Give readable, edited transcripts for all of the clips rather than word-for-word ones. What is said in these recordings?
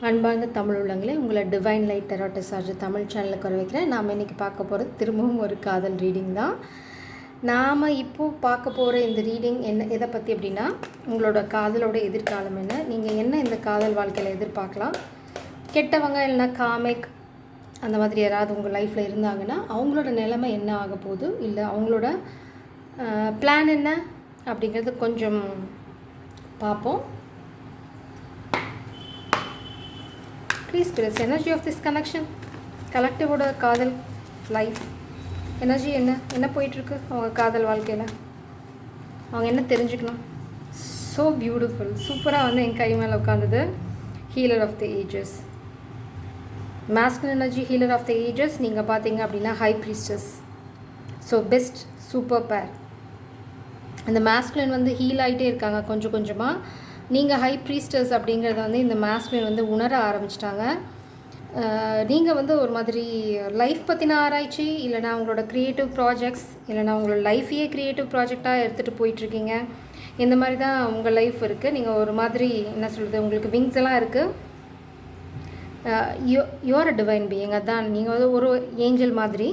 அன்பார்ந்த தமிழ் உள்ளங்களே, உங்களை டிவைன் லைட் டெராட்டோ சார்ஜ் தமிழ் சேனலுக்கு வர வைக்கிறேன். நாம் இன்றைக்கி பார்க்க போகிறது திரும்பவும் ஒரு காதல் ரீடிங் தான். நாம் இப்போது பார்க்க போகிற இந்த ரீடிங் எதை பற்றி அப்படின்னா, உங்களோட காதலோட எதிர்காலம் என்ன, நீங்கள் என்ன இந்த காதல் வாழ்க்கையில் எதிர்பார்க்கலாம், கெட்டவங்க இல்லைன்னா காமிக் அந்த மாதிரி யாராவது உங்கள் லைஃப்பில் இருந்தாங்கன்னா அவங்களோட நிலைமை என்ன ஆக போகுது, இல்லை அவங்களோட பிளான் என்ன அப்படிங்கிறது கொஞ்சம் பார்ப்போம். Please press energy of this connection. கலெக்டிவோட காதல் லைஃப் எனர்ஜி என்ன போயிட்டுருக்கு அவங்க காதல் வாழ்க்கையில், அவங்க என்ன தெரிஞ்சுக்கணும். ஸோ பியூட்டிஃபுல், சூப்பராக வந்து என் கை மேலே உட்காந்தது. Healer of the ages, masculine energy, healer of the ages. நீங்கள் பார்த்தீங்க அப்படின்னா high priestess. So best super pair. அந்த மாஸ்குலின் வந்து ஹீல் ஆகிட்டே இருக்காங்க கொஞ்சம் கொஞ்சமாக. நீங்கள் ஹை ப்ரீஸ்டர்ஸ் அப்படிங்கிறத வந்து இந்த மாஸ்குலின் வந்து உணர ஆரம்பிச்சிட்டாங்க. நீங்கள் வந்து ஒரு மாதிரி லைஃப் பற்றின ஆராய்ச்சி, இல்லைனா உங்களோட க்ரியேட்டிவ் ப்ராஜெக்ட்ஸ், இல்லைனா உங்களோட லைஃபையே க்ரியேட்டிவ் ப்ராஜெக்டாக எடுத்துகிட்டு போயிட்டுருக்கீங்க. இந்த மாதிரி தான் உங்கள் லைஃப் இருக்குது. நீங்கள் ஒரு மாதிரி என்ன சொல்கிறது, உங்களுக்கு விங்ஸ் எல்லாம் இருக்குது. You are a divine being. அதான் நீங்கள் வந்து ஒரு ஏஞ்சல் மாதிரி.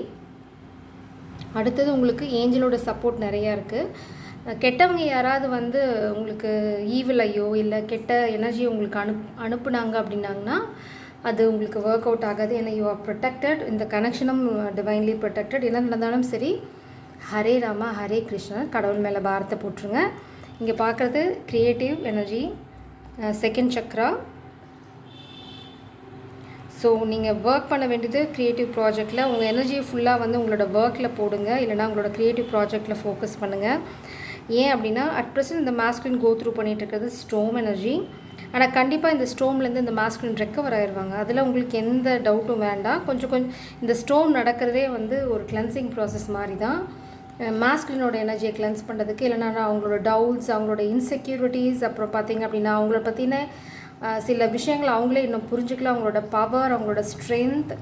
அடுத்தது உங்களுக்கு ஏஞ்சலோட சப்போர்ட் நிறையா இருக்குது. கெட்டவங்க யாராவது வந்து உங்களுக்கு ஈவில் ஐயோ இல்லை கெட்ட எனர்ஜி உங்களுக்கு அனுப்புனாங்க அப்படின்னாங்கன்னா அது உங்களுக்கு ஒர்க் அவுட் ஆகாது. ஏன்னா யூ ஆர் ப்ரொடெக்டட். இந்த கனெக்ஷனும் டிவைன்லி ப்ரொடெக்டட். என்ன நடந்தாலும் சரி, ஹரே ராமா ஹரே கிருஷ்ணா, கடவுள் மேலே பாரத்தை போட்டுருங்க. இங்கே பார்க்குறது creative energy, second Chakra. So நீங்கள் ஒர்க் பண்ண வேண்டியது க்ரியேட்டிவ் ப்ராஜெக்டில். உங்கள் எனர்ஜியை ஃபுல்லாக வந்து உங்களோட ஒர்க்கில் போடுங்க, இல்லைனா உங்களோட க்ரியேட்டிவ் ப்ராஜெக்டில் ஃபோக்கஸ் பண்ணுங்கள். ஏன் அப்படின்னா அட் ப்ரெசன்ட் இந்த மாஸ்குலின் கோ த்ரூ பண்ணிகிட்டு இருக்கிறது ஸ்டோம் எனர்ஜி. ஆனால் கண்டிப்பாக இந்த ஸ்டோம்லேருந்து இந்த மாஸ்குலின் ரெக்கவர் ஆயிடுவாங்க. அதில் உங்களுக்கு எந்த டவுட்டும் வேண்டாம். கொஞ்சம் இந்த ஸ்டோம் நடக்கிறதே வந்து ஒரு கிளென்சிங் ப்ராசஸ் மாதிரி தான். மாஸ்குலினோட எனர்ஜியை கிளென்ஸ் பண்ணுறதுக்கு, இல்லைனா அவங்களோட டவுட்ஸ், அவங்களோட இன்செக்யூரிட்டிஸ், அப்புறம் பார்த்திங்க அப்படின்னா அவங்கள பற்றின சில விஷயங்களை அவங்களே இன்னும் புரிஞ்சுக்கல. அவங்களோட பவர், அவங்களோட ஸ்ட்ரென்த்,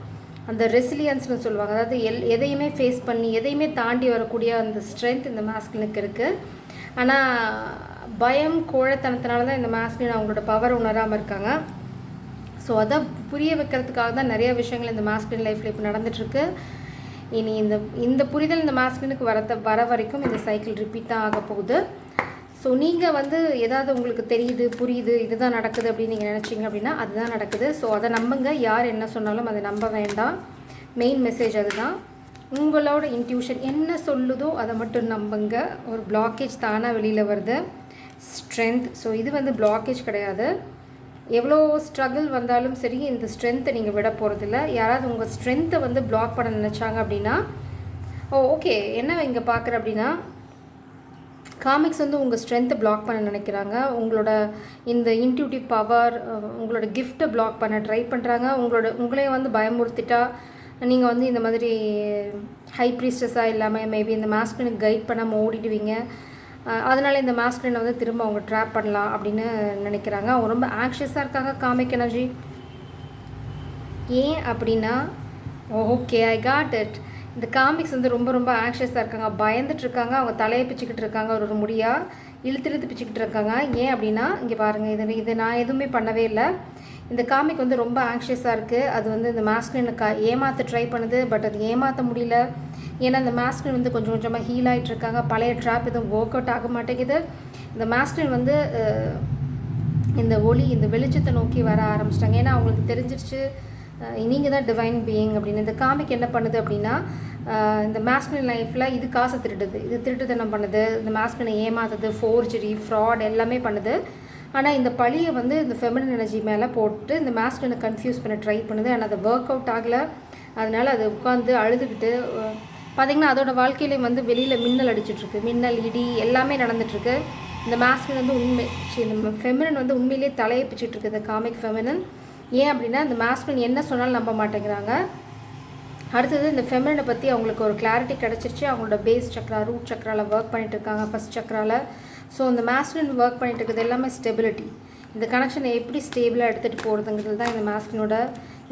அந்த ரெசிலியன்ஸ்னு சொல்லுவாங்க. அதாவது எதையுமே ஃபேஸ் பண்ணி எதையுமே தாண்டி வரக்கூடிய அந்த ஸ்ட்ரென்த் இந்த மாஸ்குலினுக்கு இருக்குது. ஆனால் பயம், கோழைத்தனத்தினால தான் இந்த மாஸ்குலின் அவங்களோட பவர் உணராமல் இருக்காங்க. ஸோ அதை புரிய வைக்கிறதுக்காக தான் நிறைய விஷயங்கள் இந்த மாஸ்குலின் லைஃப்பில் இப்போ நடந்துகிட்ருக்கு. இனி இந்த புரிதல் இந்த மாஸ்குலினுக்கு வர வரைக்கும் இந்த சைக்கிள் ரிப்பீட் தான் ஆக போகுது. ஸோ நீங்கள் வந்து ஏதாவது உங்களுக்கு தெரியுது, புரியுது, இதுதான் நடக்குது அப்படின்னு நீங்கள் நினச்சிங்க அப்படின்னா அதுதான் நடக்குது. ஸோ அதை நம்புங்க. யார் என்ன சொன்னாலும் அதை நம்ப வேண்டாம். மெயின் மெசேஜ் அதுதான். உங்களோட இன்ட்யூஷன் என்ன சொல்லுதோ அதை மட்டும் நம்புங்க. ஒரு பிளாக்கேஜ் தானாக வெளியில் வருது. ஸ்ட்ரென்த். ஸோ இது வந்து பிளாக்கேஜ் கிடையாது. எவ்வளோ ஸ்ட்ரகிள் வந்தாலும் சரி, இந்த ஸ்ட்ரென்த்தை நீங்கள் விட போகிறதில்ல. யாராவது உங்கள் ஸ்ட்ரென்த்தை வந்து பிளாக் பண்ண நினச்சாங்க அப்படின்னா ஓகே, என்ன இங்கே பார்க்குற அப்படின்னா காமிக்ஸ் வந்து உங்கள் ஸ்ட்ரென்த்தை பிளாக் பண்ண நினைக்கிறாங்க. உங்களோட இந்த இன்ட்யூட்டிவ் பவர், உங்களோட கிஃப்ட்டை பிளாக் பண்ண ட்ரை பண்ணுறாங்க. உங்களே வந்து பயமுறுத்திட்டா நீங்கள் வந்து இந்த மாதிரி ஹை ப்ரீஸ்டஸாக இல்லாமல் மேபி இந்த மாஸ்குலினுக்கு கைட் பண்ணாமல் ஓடிடுவீங்க. அதனால் இந்த மாஸ்குலினை வந்து திரும்ப அவங்க ட்ராப் பண்ணலாம் அப்படின்னு நினைக்கிறாங்க. அவங்க ரொம்ப ஆங்ஷியஸாக இருக்காங்க காமிக் எனர்ஜி. ஏன் அப்படின்னா ஓகே, ஐ காட் இட். இந்த காமிக்ஸ் வந்து ரொம்ப ரொம்ப ஆங்ஷியஸாக இருக்காங்க, பயந்துட்டுருக்காங்க. அவங்க தலையை பிச்சுக்கிட்டு இருக்காங்க, ஒரு முடியாக இழுத்து பிச்சுக்கிட்டு இருக்காங்க. ஏன் அப்படின்னா இங்கே பாருங்கள், இது நான் எதுவுமே பண்ணவே இல்லை. இந்த காமிக் வந்து ரொம்ப ஆங்ஷியஸாக இருக்குது. அது வந்து இந்த மாஸ்குலினை ஏமாற்ற ட்ரை பண்ணுது. பட் அது ஏமாற்ற முடியல. ஏன்னா இந்த மாஸ்குலின் வந்து கொஞ்சம் கொஞ்சமாக ஹீல் ஆகிட்டு இருக்காங்க. பழைய ட்ராப் எதுவும் ஒர்க் அவுட் ஆக மாட்டேங்குது. இந்த மாஸ்குலின் வந்து இந்த ஒளி, இந்த வெளிச்சத்தை நோக்கி வர ஆரம்பிச்சிட்டாங்க. ஏன்னா அவங்களுக்கு தெரிஞ்சிருச்சு நீங்கள் தான் டிவைன் பீயிங் அப்படின்னு. இந்த காமிக் என்ன பண்ணுது அப்படின்னா இந்த மாஸ்குலின் லைஃப்பில் இது காசை திருடுது, இது திருட்டுத்தனம் பண்ணுது, இந்த மாஸ்குலினை ஏமாத்துது, ஃபோர்ஜரி, ஃப்ராட் எல்லாமே பண்ணுது. ஆனால் இந்த பழியை வந்து இந்த ஃபெமினின் எனர்ஜி மேலே போட்டு இந்த மாஸ்குலினை கன்ஃபியூஸ் பண்ண ட்ரை பண்ணுது. ஆனால் அது ஒர்க் அவுட் ஆகலை. அதனால் அது உட்காந்து அழுதுகிட்டு பார்த்திங்கன்னா அதோட வாழ்க்கையிலையும் வந்து வெளியில் மின்னல் அடிச்சிட்ருக்கு. மின்னல், இடி எல்லாமே நடந்துகிட்ருக்கு. இந்த மாஸ்குலின் வந்து இந்த ஃபெமினின் வந்து உண்மையிலேயே தலையை பிச்சுட்ருக்கு, இந்த காமிக் ஃபெமினின். ஏன் அப்படின்னா இந்த மாஸ்குலின் என்ன சொன்னாலும் நம்ப மாட்டேங்கிறாங்க. அடுத்தது இந்த ஃபெமினினை பற்றி அவங்களுக்கு ஒரு கிளாரிட்டி கிடச்சிருச்சு. அவங்களோட பேஸ் சக்ரா, ரூட் சக்ராவில் ஒர்க் பண்ணிகிட்டு இருக்காங்க, ஃபஸ்ட் சக்ராவில். ஸோ இந்த மாஸ்குலின் ஒர்க் பண்ணிகிட்டு இருக்கிறது எல்லாமே ஸ்டெபிலிட்டி. இந்த கனெக்ஷனை எப்படி ஸ்டேபிளாக எடுத்துகிட்டு போகிறதுங்கிறது தான் இந்த மாஸ்குலினோட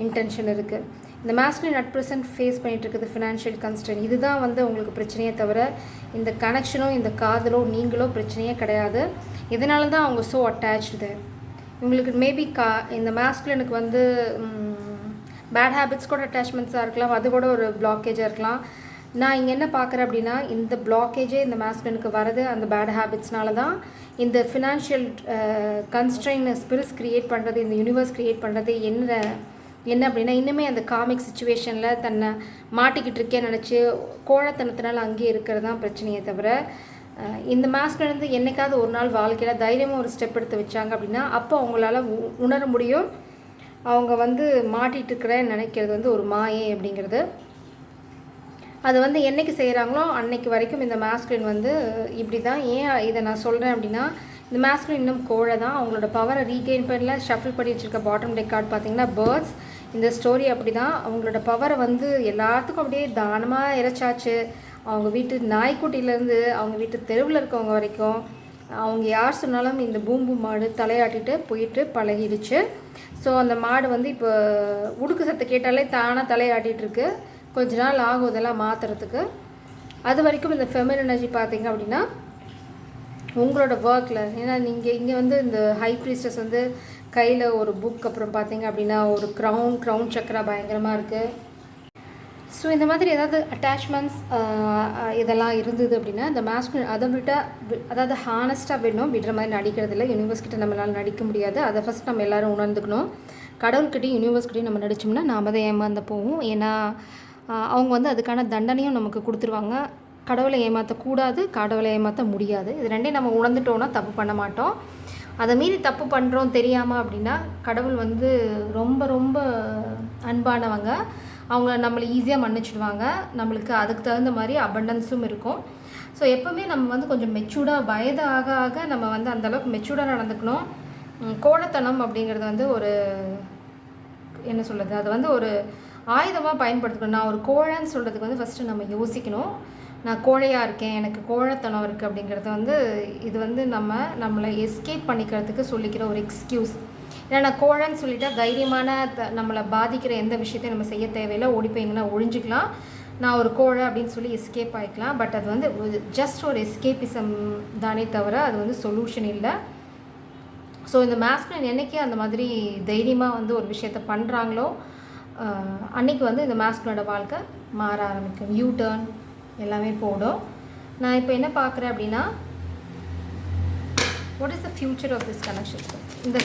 இன்டென்ஷன் இருக்குது. இந்த மாஸ்குலின் அட் ப்ரெசென்ட் ஃபேஸ் பண்ணிகிட்டு இருக்குது ஃபினான்ஷியல் கன்ஸ்ட்ரெயின். இதுதான் வந்து உங்களுக்கு பிரச்சனையே தவிர இந்த கனெக்ஷனோ இந்த காதலோ நீங்களோ பிரச்சனையே கிடையாது. இதனால தான் அவங்க ஸோ அட்டாச்டு தேர். உங்களுக்கு மேபி இந்த மாஸ்குலினுக்கு வந்து பேட் ஹேபிட்ஸ் கூட அட்டாச்மெண்ட்ஸாக இருக்கலாம், அது கூட ஒரு பிளாக்கேஜாக இருக்கலாம். நான் இங்கே என்ன பார்க்குறேன் அப்படின்னா, இந்த பிளாக்கேஜே இந்த மாஸ்குலினுக்கு வரது அந்த பேட் ஹேபிட்ஸ்னால தான். இந்த ஃபினான்ஷியல் கன்ஸ்ட்ரெயின் ஸ்பிரிட்ஸ் க்ரியேட் பண்ணுறது, இந்த யூனிவர்ஸ் க்ரியேட் பண்ணுறது என்ன அப்படின்னா, இன்னுமே அந்த காமிக் சுச்சுவேஷனில் தன்னை மாட்டிக்கிட்டு இருக்கேன்னு நினச்சி கோழத்தனத்தினால அங்கேயே இருக்கிறது தான் பிரச்சனையே தவிர, இந்த மாஸ்குலின் வந்து என்றைக்காவது ஒரு நாள் வாழ்க்கையில் தைரியமாக ஒரு ஸ்டெப் எடுத்து வச்சாங்க அப்படின்னா அப்போ அவங்களால உணர முடியும் அவங்க வந்து மாட்டிகிட்டு இருக்கிறேன்னு நினைக்கிறது வந்து ஒரு மாயை அப்படிங்கிறது. அது வந்து என்றைக்கு செய்கிறாங்களோ அன்னைக்கு வரைக்கும் இந்த மாஸ்குலின் வந்து இப்படி தான். ஏன் இதை நான் சொல்கிறேன் அப்படின்னா, இந்த மாஸ்குலின் இன்னும் கோழை தான். அவங்களோட பவரை ரீகெயின் பண்ணல. ஷஃபில் பண்ணி வச்சுருக்க பாட்டம் டெக் கார்டு பார்த்திங்கன்னா பேர்ட்ஸ். இந்த ஸ்டோரி அப்படி தான். அவங்களோட பவரை வந்து எல்லாத்துக்கும் அப்படியே தானமாக இறைச்சாச்சு. அவங்க வீட்டு நாய்க்குட்டியிலேருந்து அவங்க வீட்டு தெருவில் இருக்கவங்க வரைக்கும் அவங்க யார் சொன்னாலும் இந்த பூம்பு மாடு தலையாட்டிட்டு போயிட்டு பழகிடுச்சு. ஸோ அந்த மாடு வந்து இப்போ உடுக்கு சத்து கேட்டாலே தானாக தலையாட்டிகிட்ருக்கு. கொஞ்ச நாள் ஆகும் இதெல்லாம் மாற்றுறதுக்கு. அது வரைக்கும் இந்த ஃபெமின் எனர்ஜி பார்த்திங்க அப்படின்னா உங்களோட ஒர்க்கில், ஏன்னா நீங்கள் இங்கே வந்து இந்த ஹை ப்ரீஸ்டஸ் வந்து கையில் ஒரு புக், அப்புறம் பார்த்திங்க அப்படின்னா ஒரு க்ரௌன் சக்கரா பயங்கரமாக இருக்குது. ஸோ இந்த மாதிரி ஏதாவது அட்டாச்மெண்ட்ஸ் இதெல்லாம் இருந்தது அப்படின்னா இந்த மாஸ்குலின் அதை விட அதாவது ஹானஸ்ட்டாக விடுற மாதிரி நடிக்கிறது இல்லை. யூனிவர்ஸ்கிட்ட நம்மளால் நடிக்க முடியாது. அதை ஃபஸ்ட் நம்ம எல்லோரும் உணர்ந்துக்கணும். கடவுள்கிட்டையும் யூனிவர்ஸ்கிட்டையும் நம்ம நடித்தோம்னா நாம் தான் ஏமாந்த போவோம். ஏன்னா அவங்க வந்து அதுக்கான தண்டனையும் நமக்கு கொடுத்துருவாங்க. கடவுளை ஏமாற்றக்கூடாது, கடவுளை ஏமாற்ற முடியாது. இது ரெண்டையும் நம்ம உணர்ந்துட்டோன்னா தப்பு பண்ண மாட்டோம். அதை மீறி தப்பு பண்ணுறோம் தெரியாமல் அப்படின்னா கடவுள் வந்து ரொம்ப ரொம்ப அன்பானவங்க. அவங்க நம்மளை ஈஸியாக மன்னிச்சிடுவாங்க. நம்மளுக்கு அதுக்கு தகுந்த மாதிரி அபண்டன்ஸும் இருக்கும். ஸோ எப்போவுமே நம்ம வந்து கொஞ்சம் மெச்சூர்டாக வயது ஆக ஆக நம்ம வந்து அந்தளவுக்கு மெச்சூர்டாக நடந்துக்கணும். கோழைத்தனம் அப்படிங்கிறது வந்து ஒரு என்ன சொல்கிறது, அது வந்து ஒரு ஆயுதமாக பயன்படுத்தணும். நான் ஒரு கோழைன்னு சொல்கிறதுக்கு வந்து ஃபஸ்ட்டு நம்ம யோசிக்கணும். நான் கோழையாக இருக்கேன், எனக்கு கோழைத்தனம் இருக்குது அப்படிங்கிறது வந்து இது வந்து நம்மளை எஸ்கேப் பண்ணிக்கிறதுக்கு சொல்லிக்கிற ஒரு எக்ஸ்கியூஸ். ஏன்னா நான் கோழைன்னு சொல்லிட்டா தைரியமான நம்மளை பாதிக்கிற எந்த விஷயத்தையும் நம்ம செய்ய தேவையில்லை. ஓடி போய்ங்கன்னா ஒழிஞ்சிக்கலாம். நான் ஒரு கோழை அப்படின்னு சொல்லி எஸ்கேப் ஆகிக்கலாம். பட் அது வந்து ஜஸ்ட் ஒரு எஸ்கேப்பிசம் தானே தவிர அது வந்து சொல்யூஷன் இல்லை. ஸோ இந்த மாஸ்குலின் என்றைக்கே அந்த மாதிரி தைரியமாக வந்து ஒரு விஷயத்தை பண்ணுறாங்களோ அன்றைக்கி வந்து இந்த மாஸ்குலினோட வாழ்க்கை மாற ஆரம்பிக்கும். யூ டர்ன் எல்லாமே போடும். நான் இப்போ என்ன பார்க்குறேன் அப்படின்னா, what is the future of this connection? இந்த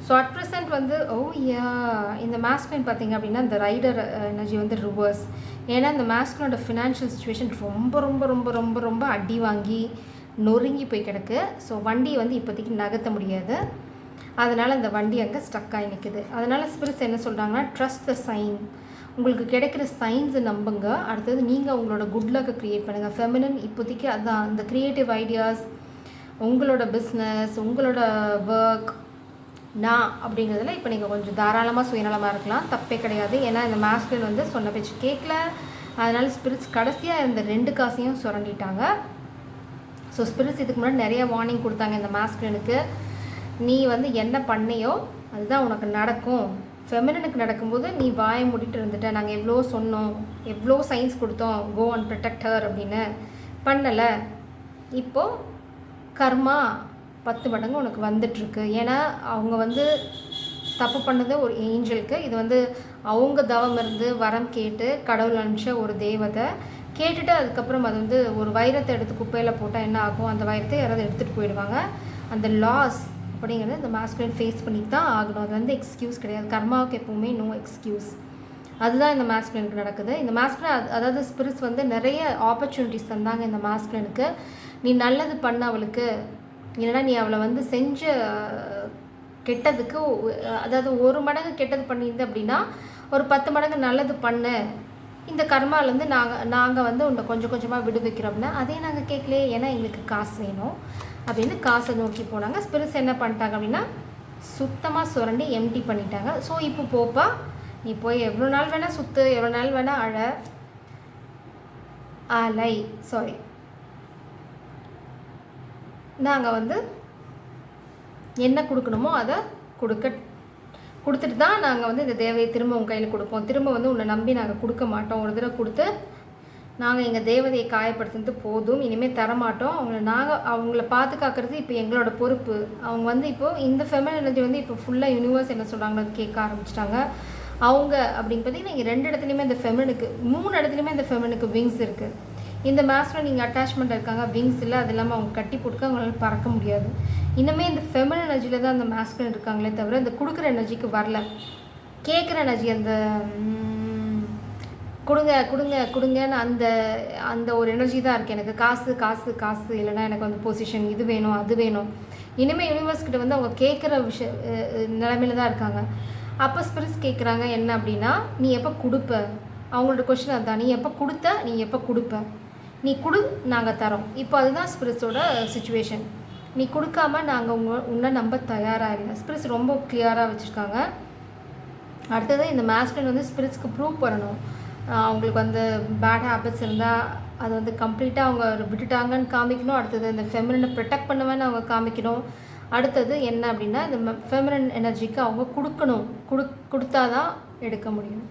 ஸோ அட் ப்ரெசென்ட் வந்து இந்த மாஸ்குலின் பார்த்திங்க அப்படின்னா இந்த ரைடர் எனர்ஜி வந்து ரிவர்ஸ். ஏன்னா இந்த மாஸ்குலினோட ஃபினான்ஷியல் சுச்சுவேஷன் ரொம்ப ரொம்ப ரொம்ப ரொம்ப ரொம்ப அடி வாங்கி நொறுங்கி போய் கிடக்கு. ஸோ வண்டியை வந்து இப்போதைக்கு நகர்த்த முடியாது. அதனால் இந்த வண்டி அங்கே ஸ்டக் ஆகி நிற்குது. அதனால் ஸ்பிரிட்ஸ் என்ன சொல்கிறாங்கன்னா, ட்ரஸ்ட் த சைன். உங்களுக்கு கிடைக்கிற சைன்ஸை நம்புங்க. அடுத்தது நீங்கள் உங்களோட குட் லக்கை க்ரியேட் பண்ணுங்கள். ஃபெமினன் இப்போதைக்கு அதுதான் இந்த க்ரியேட்டிவ் ஐடியாஸ், உங்களோட பிஸ்னஸ், உங்களோட ஒர்க் நான் அப்படிங்கிறதுல இப்போ நீங்கள் கொஞ்சம் தாராளமாக சுயநலமாக இருக்கலாம், தப்பே கிடையாது. ஏன்னா இந்த மாஸ்குலின் வந்து சொன்ன பேச்சு கேட்கல. அதனால் ஸ்பிரிட்ஸ் கடைசியாக இருந்த 2 காசையும் சுரண்டிட்டாங்க. ஸோ ஸ்பிரிட்ஸ் இதுக்கு முன்னாடி நிறைய வார்னிங் கொடுத்தாங்க இந்த மாஸ்குலினுக்கு. நீ வந்து என்ன பண்ணையோ அதுதான் உனக்கு நடக்கும். ஃபெமினனுக்கு நடக்கும்போது நீ வாயை மூடிட்டு இருந்துட்ட. நாங்கள் எவ்வளோ சொன்னோம், எவ்வளோ சைன்ஸ் கொடுத்தோம், கோ அண்ட் ப்ரொடெக்ட் ஹர் அப்படின்னு பண்ணலை. இப்போது கர்மா 10 மடங்கு உனக்கு வந்துட்டுருக்கு. ஏன்னா அவங்க வந்து தப்பு பண்ணது ஒரு ஏஞ்சலுக்கு. இது வந்து அவங்க தவம் இருந்து வரம் கேட்டு கடவுள் அனுப்பிச்ச ஒரு தேவதை. கேட்டுட்டு அதுக்கப்புறம் அது வந்து ஒரு வைரத்தை எடுத்து குப்பையில் போட்டால் என்ன ஆகும், அந்த வைரத்தை யாராவது எடுத்துகிட்டு போயிடுவாங்க. அந்த லாஸ் அப்படிங்கிறது இந்த மாஸ்குலின் ஃபேஸ் பண்ணி தான் ஆகணும். அது வந்து எக்ஸ்கியூஸ் கிடையாது. கர்மாவுக்கு எப்போவுமே நோ எக்ஸ்கியூஸ். அதுதான் இந்த மாஸ்குலினுக்கு நடக்குது. இந்த மாஸ்குலின் அதாவது ஸ்பிரிட்ஸ் வந்து நிறைய ஆப்பர்ச்சுனிட்டிஸ் தந்தாங்க இந்த மாஸ்குலினுக்கு. நீ நல்லது பண்ண அவளுக்கு, இல்லைனா நீ அவளை வந்து செஞ்ச கெட்டதுக்கு, அதாவது 1 மடங்கு கெட்டது பண்ணியிருந்த அப்படின்னா ஒரு 10 மடங்கு நல்லது பண்ணு, இந்த கர்மாலேருந்து நாங்கள் வந்து உன்னை கொஞ்சம் கொஞ்சமாக விடுவிக்கிறோம்னா அதே நாங்கள் கேட்கலையே, ஏன்னா எங்களுக்கு காசு வேணும் அப்படின்னு காசை நோக்கி போனாங்க. ஸ்பிரிட்ஸ் என்ன பண்ணிட்டாங்க அப்படின்னா சுத்தமாக சுரண்டி எம்டி பண்ணிட்டாங்க. ஸோ இப்போ போப்பா, நீ போய் எவ்வளோ நாள் வேணால் சுற்று, எவ்வளோ நாள் வேணால் நாங்கள் வந்து என்ன கொடுக்கணுமோ அதை கொடுத்துட்டு தான் நாங்கள் வந்து இந்த தேவையை திரும்ப உங்கள் கையில் கொடுப்போம். திரும்ப வந்து உன்னை நம்பி நாங்கள் கொடுக்க மாட்டோம். ஒரு தடவை கொடுத்து நாங்கள் எங்கள் தேவதையை காயப்படுத்துறது போதும், இனிமேல் தரமாட்டோம், அவங்கள பார்த்து காக்கிறது இப்போ எங்களோட பொறுப்பு. அவங்க வந்து இப்போது இந்த ஃபெமினன் எனர்ஜி வந்து இப்போ ஃபுல்லாக யூனிவர்ஸ் என்ன சொல்கிறாங்கன்னு கேட்க ஆரம்பிச்சிட்டாங்க. அவங்க அப்படின்னு பார்த்தீங்கன்னா இங்கே 2 இடத்துலையுமே இந்த ஃபெமினுக்கு 3 இடத்துலையுமே இந்த ஃபெமினுக்கு விங்ஸ் இருக்குது. இந்த மேஸ்கில் நீங்கள் அட்டாச்மெண்ட் இருக்காங்க, விங்ஸ் இல்லை, அது இல்லாமல் அவங்க கட்டி போட்டுக்க அவங்களால பறக்க முடியாது. இன்னுமே இந்த ஃபெமினன் எனர்ஜியில் தான் அந்த மேஸ்கில் இருக்காங்களே தவிர இந்த கொடுக்குற எனர்ஜிக்கு வரல. கேட்குற எனர்ஜி அந்த கொடுங்க கொடுங்க கொடுங்கன்னு அந்த ஒரு எனர்ஜி தான் இருக்குது. எனக்கு காசு காசு காசு, இல்லைனா எனக்கு வந்து பொசிஷன், இது வேணும் அது வேணும். இனிமேல் யூனிவர்ஸ்கிட்ட வந்து அவங்க கேட்குற நிலைமையில தான் இருக்காங்க. அப்போ ஸ்பிரிட்ஸ் கேட்குறாங்க என்ன அப்படின்னா, நீ எப்போ கொடுப்ப? அவங்களோட கொஸ்டின் அதுதான், நீ எப்போ கொடுத்த, நீ எப்போ கொடுப்ப? நீ கொடு, நாங்கள் தரோம். இப்போ அதுதான் ஸ்பிரிட்ஸோட சுச்சுவேஷன். நீ கொடுக்காம நாங்கள் உன்னை நம்ப தயாராக இல்லை. ஸ்பிரிட்ஸ் ரொம்ப கிளியராக வச்சுருக்காங்க. அடுத்தது இந்த மாஸ்குலின் வந்து ஸ்பிரிட்ஸ்க்கு ப்ரூவ் பண்ணணும். அவங்களுக்கு வந்து பேட் ஹேபிட்ஸ் இருந்தால் அது வந்து கம்ப்ளீட்டாக அவங்க விட்டுட்டாங்கன்னு காமிக்கணும். அடுத்தது இந்த ஃபெமினனை ப்ரொடெக்ட் பண்ணுவேன்னு அவங்க காமிக்கணும். அடுத்தது என்ன அப்படின்னா, இந்த ஃபெமினன் எனர்ஜிக்கு அவங்க கொடுத்தா தான் எடுக்க முடியும்.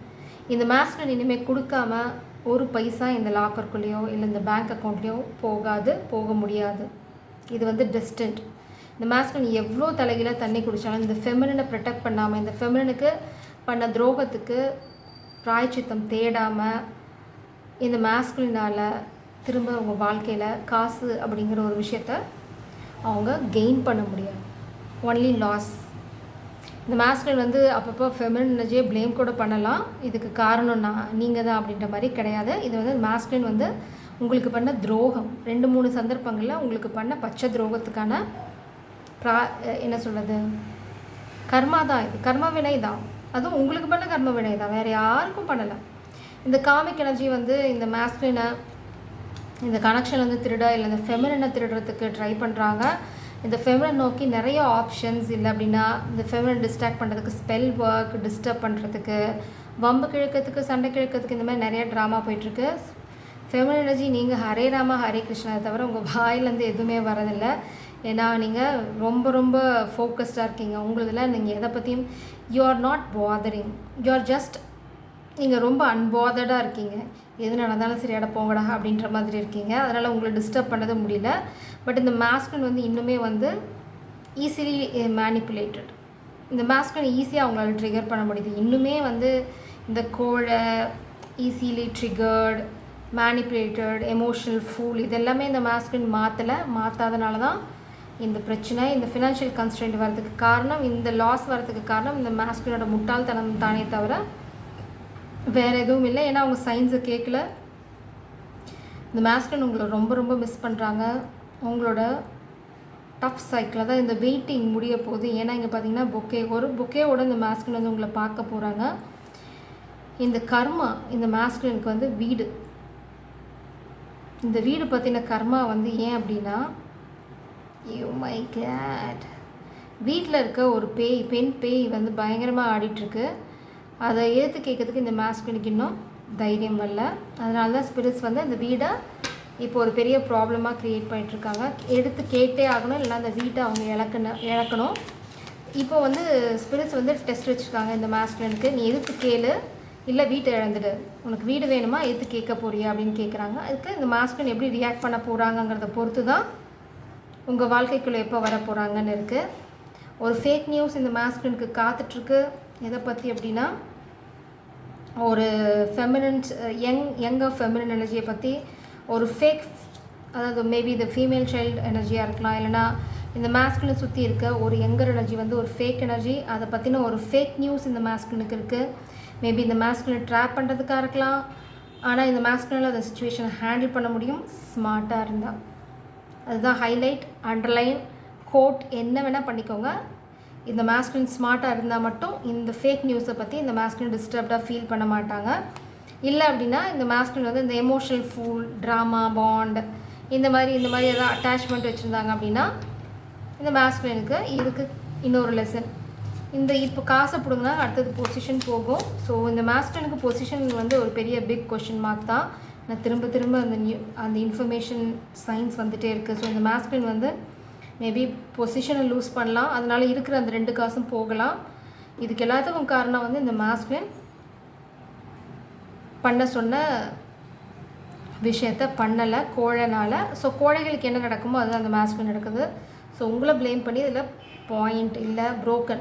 இந்த மாஸ்குலின் இனிமேல் கொடுக்காம ஒரு பைசா இந்த லாக்கருக்குள்ளேயோ இல்லை இந்த பேங்க் அக்கௌண்ட்லேயோ போக முடியாது. இது வந்து டிஸ்டன்ட். இந்த மாஸ்குலின் எவ்வளோ தலைகீழ தண்ணி குடித்தாலும் இந்த ஃபெமினனை ப்ரொடெக்ட் பண்ணாமல், இந்த ஃபெமினனுக்கு பண்ண துரோகத்துக்கு பிராயச்சித்தம் தேடாமல் இந்த மாஸ்குலினால் திரும்ப அவங்க வாழ்க்கையில் காசு அப்படிங்கிற ஒரு விஷயத்த அவங்க கெயின் பண்ண முடியாது. Only loss. இந்த மாஸ்குலின் வந்து அப்பப்போ ஃபெமினன் எனர்ஜியை ப்ளேம் கூட பண்ணலாம். இதுக்கு காரணம் நீங்கள் தான் அப்படின்ற மாதிரி கிடையாது. இது வந்து மாஸ்குலின் வந்து உங்களுக்கு பண்ண துரோகம் 2-3 சந்தர்ப்பங்களில் உங்களுக்கு பண்ண பச்சை துரோகத்துக்கான என்ன சொல்கிறது, கர்மா தான். இது கர்ம வினை தான். அதுவும் உங்களுக்கு பண்ண கர்ம வினை தான், வேறு யாருக்கும் பண்ணலை. இந்த காமிக் எனர்ஜி வந்து இந்த மாஸ்குலினை இந்த கனெக்ஷன் வந்து திருட இல்லை இந்த ஃபெமினனை திருடுறதுக்கு ட்ரை பண்ணுறாங்க. இந்த ஃபெமினன் நோக்கி நிறைய ஆப்ஷன்ஸ், இல்லை அப்படின்னா இந்த ஃபெமினன் டிஸ்ட்ராக்ட் பண்ணுறதுக்கு, ஸ்பெல் ஒர்க், டிஸ்டர்ப் பண்ணுறதுக்கு, வம்பு கிழக்கிறதுக்கு, சண்டை கிழக்கிறதுக்கு, இந்த மாதிரி நிறைய ட்ராமா போயிட்டுருக்கு. ஃபெமினன் எனர்ஜி நீங்கள் ஹரே ராமா ஹரே கிருஷ்ணா தவிர உங்கள் வாயிலேருந்து எதுவுமே வரதில்லை. ஏன்னா நீங்கள் ரொம்ப ரொம்ப ஃபோக்கஸ்டாக இருக்கீங்க. உங்களதில் நீங்கள் எதை பற்றியும் you are not bothering, you are just, நீங்கள் ரொம்ப அன்பாதர்டாக இருக்கீங்க. எது நடந்தாலும் சரியாட போங்கடா அப்படின்ற மாதிரி இருக்கீங்க. அதனால் உங்களை டிஸ்டர்ப் பண்ணது முடியல. பட் இந்த மாஸ்குலின் வந்து இன்னுமே வந்து ஈஸிலி மேனிப்புலேட்டட். இந்த மாஸ்குலின் ஈஸியாக அவங்களால ட்ரிகர் பண்ண முடியுது. இன்னுமே வந்து இந்த கோழை, easily triggered, manipulated, emotional fool, இதெல்லாமே இந்த மாஸ்குலின் மாற்றாதனால தான் இந்த பிரச்சனை. இந்த ஃபினான்ஷியல் கன்ஸ்ட்ரெயின்ட் வரதுக்கு காரணம், இந்த லாஸ் வரதுக்கு காரணம் இந்த மாஸ்குலினோட முட்டாள்தனம் தானே தவிர வேறு எதுவும் இல்லை. ஏன்னா அவங்க சயின்ஸை கேட்கல. இந்த மாஸ்குலின் உங்களை ரொம்ப ரொம்ப மிஸ் பண்ணுறாங்க. உங்களோட டஃப் சைக்கிள் தான் இந்த வெயிட்டிங் முடிய போகுது. ஏன்னா இங்கே பார்த்தீங்கன்னா ஒரு பொக்கேவோட இந்த மாஸ்குலின் வந்து உங்களை பார்க்க போகிறாங்க. இந்த கர்மா இந்த மாஸ்குலினுக்கு வந்து வீடு, இந்த வீடு பற்றின கர்மா வந்து ஏன் அப்படின்னா, யூ மை கேட், வீட்டில் இருக்க ஒரு பெண் பேய் வந்து பயங்கரமாக ஆடிட்டுருக்கு. அதை ஏற்று கேட்கறதுக்கு இந்த மாஸ்குலினுக்கு இன்னும் தைரியம் வரல. அதனால தான் ஸ்பிரிட்ஸ் வந்து அந்த வீடை இப்போ ஒரு பெரிய ப்ராப்ளமாக க்ரியேட் பண்ணிகிட்ருக்காங்க. எடுத்து கேட்டே ஆகணும், இல்லைனா அந்த வீட்டை அவங்க இழக்கணும். இப்போ வந்து ஸ்பிரிட்ஸ் வந்து டெஸ்ட் வச்சுருக்காங்க இந்த மாஸ்குலினுக்கு. நீ எதுக்கு கேளு, இல்லை வீட்டை இழந்துடு, உனக்கு வீடு வேணுமா, எது கேட்க போறியா அப்படின்னு கேட்குறாங்க. அதுக்கு இந்த மாஸ்குலின் எப்படி ரியாக்ட் பண்ண போகிறாங்கங்கிறத பொறுத்து தான் உங்கள் வாழ்க்கைக்குள்ளே எப்போ வர போகிறாங்கன்னு இருக்குது. ஒரு ஃபேக் நியூஸ் இந்த மாஸ்குலினுக்கு காத்துட்ருக்கு. எதை பற்றி அப்படின்னா, ஒரு ஃபெமினன்ஸ் யங்கர் ஃபெமினன் எனர்ஜியை பற்றி ஒரு ஃபேக், அதாவது மேபி இந்த ஃபீமேல் சைல்டு எனர்ஜியாக இருக்கலாம், இல்லைனா இந்த மாஸ்குலினை சுற்றி இருக்க ஒரு யங்கர் எனர்ஜி வந்து ஒரு ஃபேக் எனர்ஜி, அதை பற்றின ஒரு ஃபேக் நியூஸ் இந்த மாஸ்குலினுக்கு இருக்குது. மேபி இந்த மாஸ்குலினை ட்ராப் பண்ணுறதுக்காக இருக்கலாம். ஆனால் இந்த மாஸ்குலினில் அந்த சுச்சுவேஷனை ஹேண்டில் பண்ண முடியும் ஸ்மார்ட்டாக இருந்தால். அதுதான் ஹைலைட், அண்டர்லைன், கோட் என்ன வேணால் பண்ணிக்கோங்க. இந்த மாஸ்குலின் ஸ்மார்ட்டாக இருந்தால் மட்டும் இந்த ஃபேக் நியூஸை பற்றி இந்த மாஸ்குலின் டிஸ்டர்ப்டாக ஃபீல் பண்ண மாட்டாங்க. இல்லை அப்படின்னா இந்த மாஸ்குலின் வந்து இந்த எமோஷனல் ஃபூல், ட்ராமா, பாண்ட், இந்த மாதிரி ஏதாவது அட்டாச்மெண்ட் வச்சுருந்தாங்க அப்படின்னா இந்த மாஸ்குலினுக்கு இதுக்கு இன்னொரு லெசன். இப்போ காசை பிடுங்கினா அடுத்தது பொசிஷன் போகும். ஸோ இந்த மாஸ்குலினுக்கு பொசிஷன் வந்து ஒரு பெரிய பிக் கொஷின் மார்க் தான். நான் திரும்ப அந்த இன்ஃபர்மேஷன் சயின்ஸ் வந்துகிட்டே இருக்குது. ஸோ இந்த மாஸ்குலின் வந்து மேபி பொசிஷனை லூஸ் பண்ணலாம், அதனால் இருக்கிற அந்த 2 காசும் போகலாம். இதுக்கு எல்லாத்துக்கும் காரணம் வந்து இந்த மாஸ்குலின் பண்ண சொன்ன விஷயத்த பண்ணலை கோழைனால். ஸோ கோழைகளுக்கு என்ன நடக்குமோ அதுதான் அந்த மாஸ்குலின் நடக்குது. ஸோ உங்களை ப்ளேம் பண்ணி இதில் பாயிண்ட் இல்லை broken.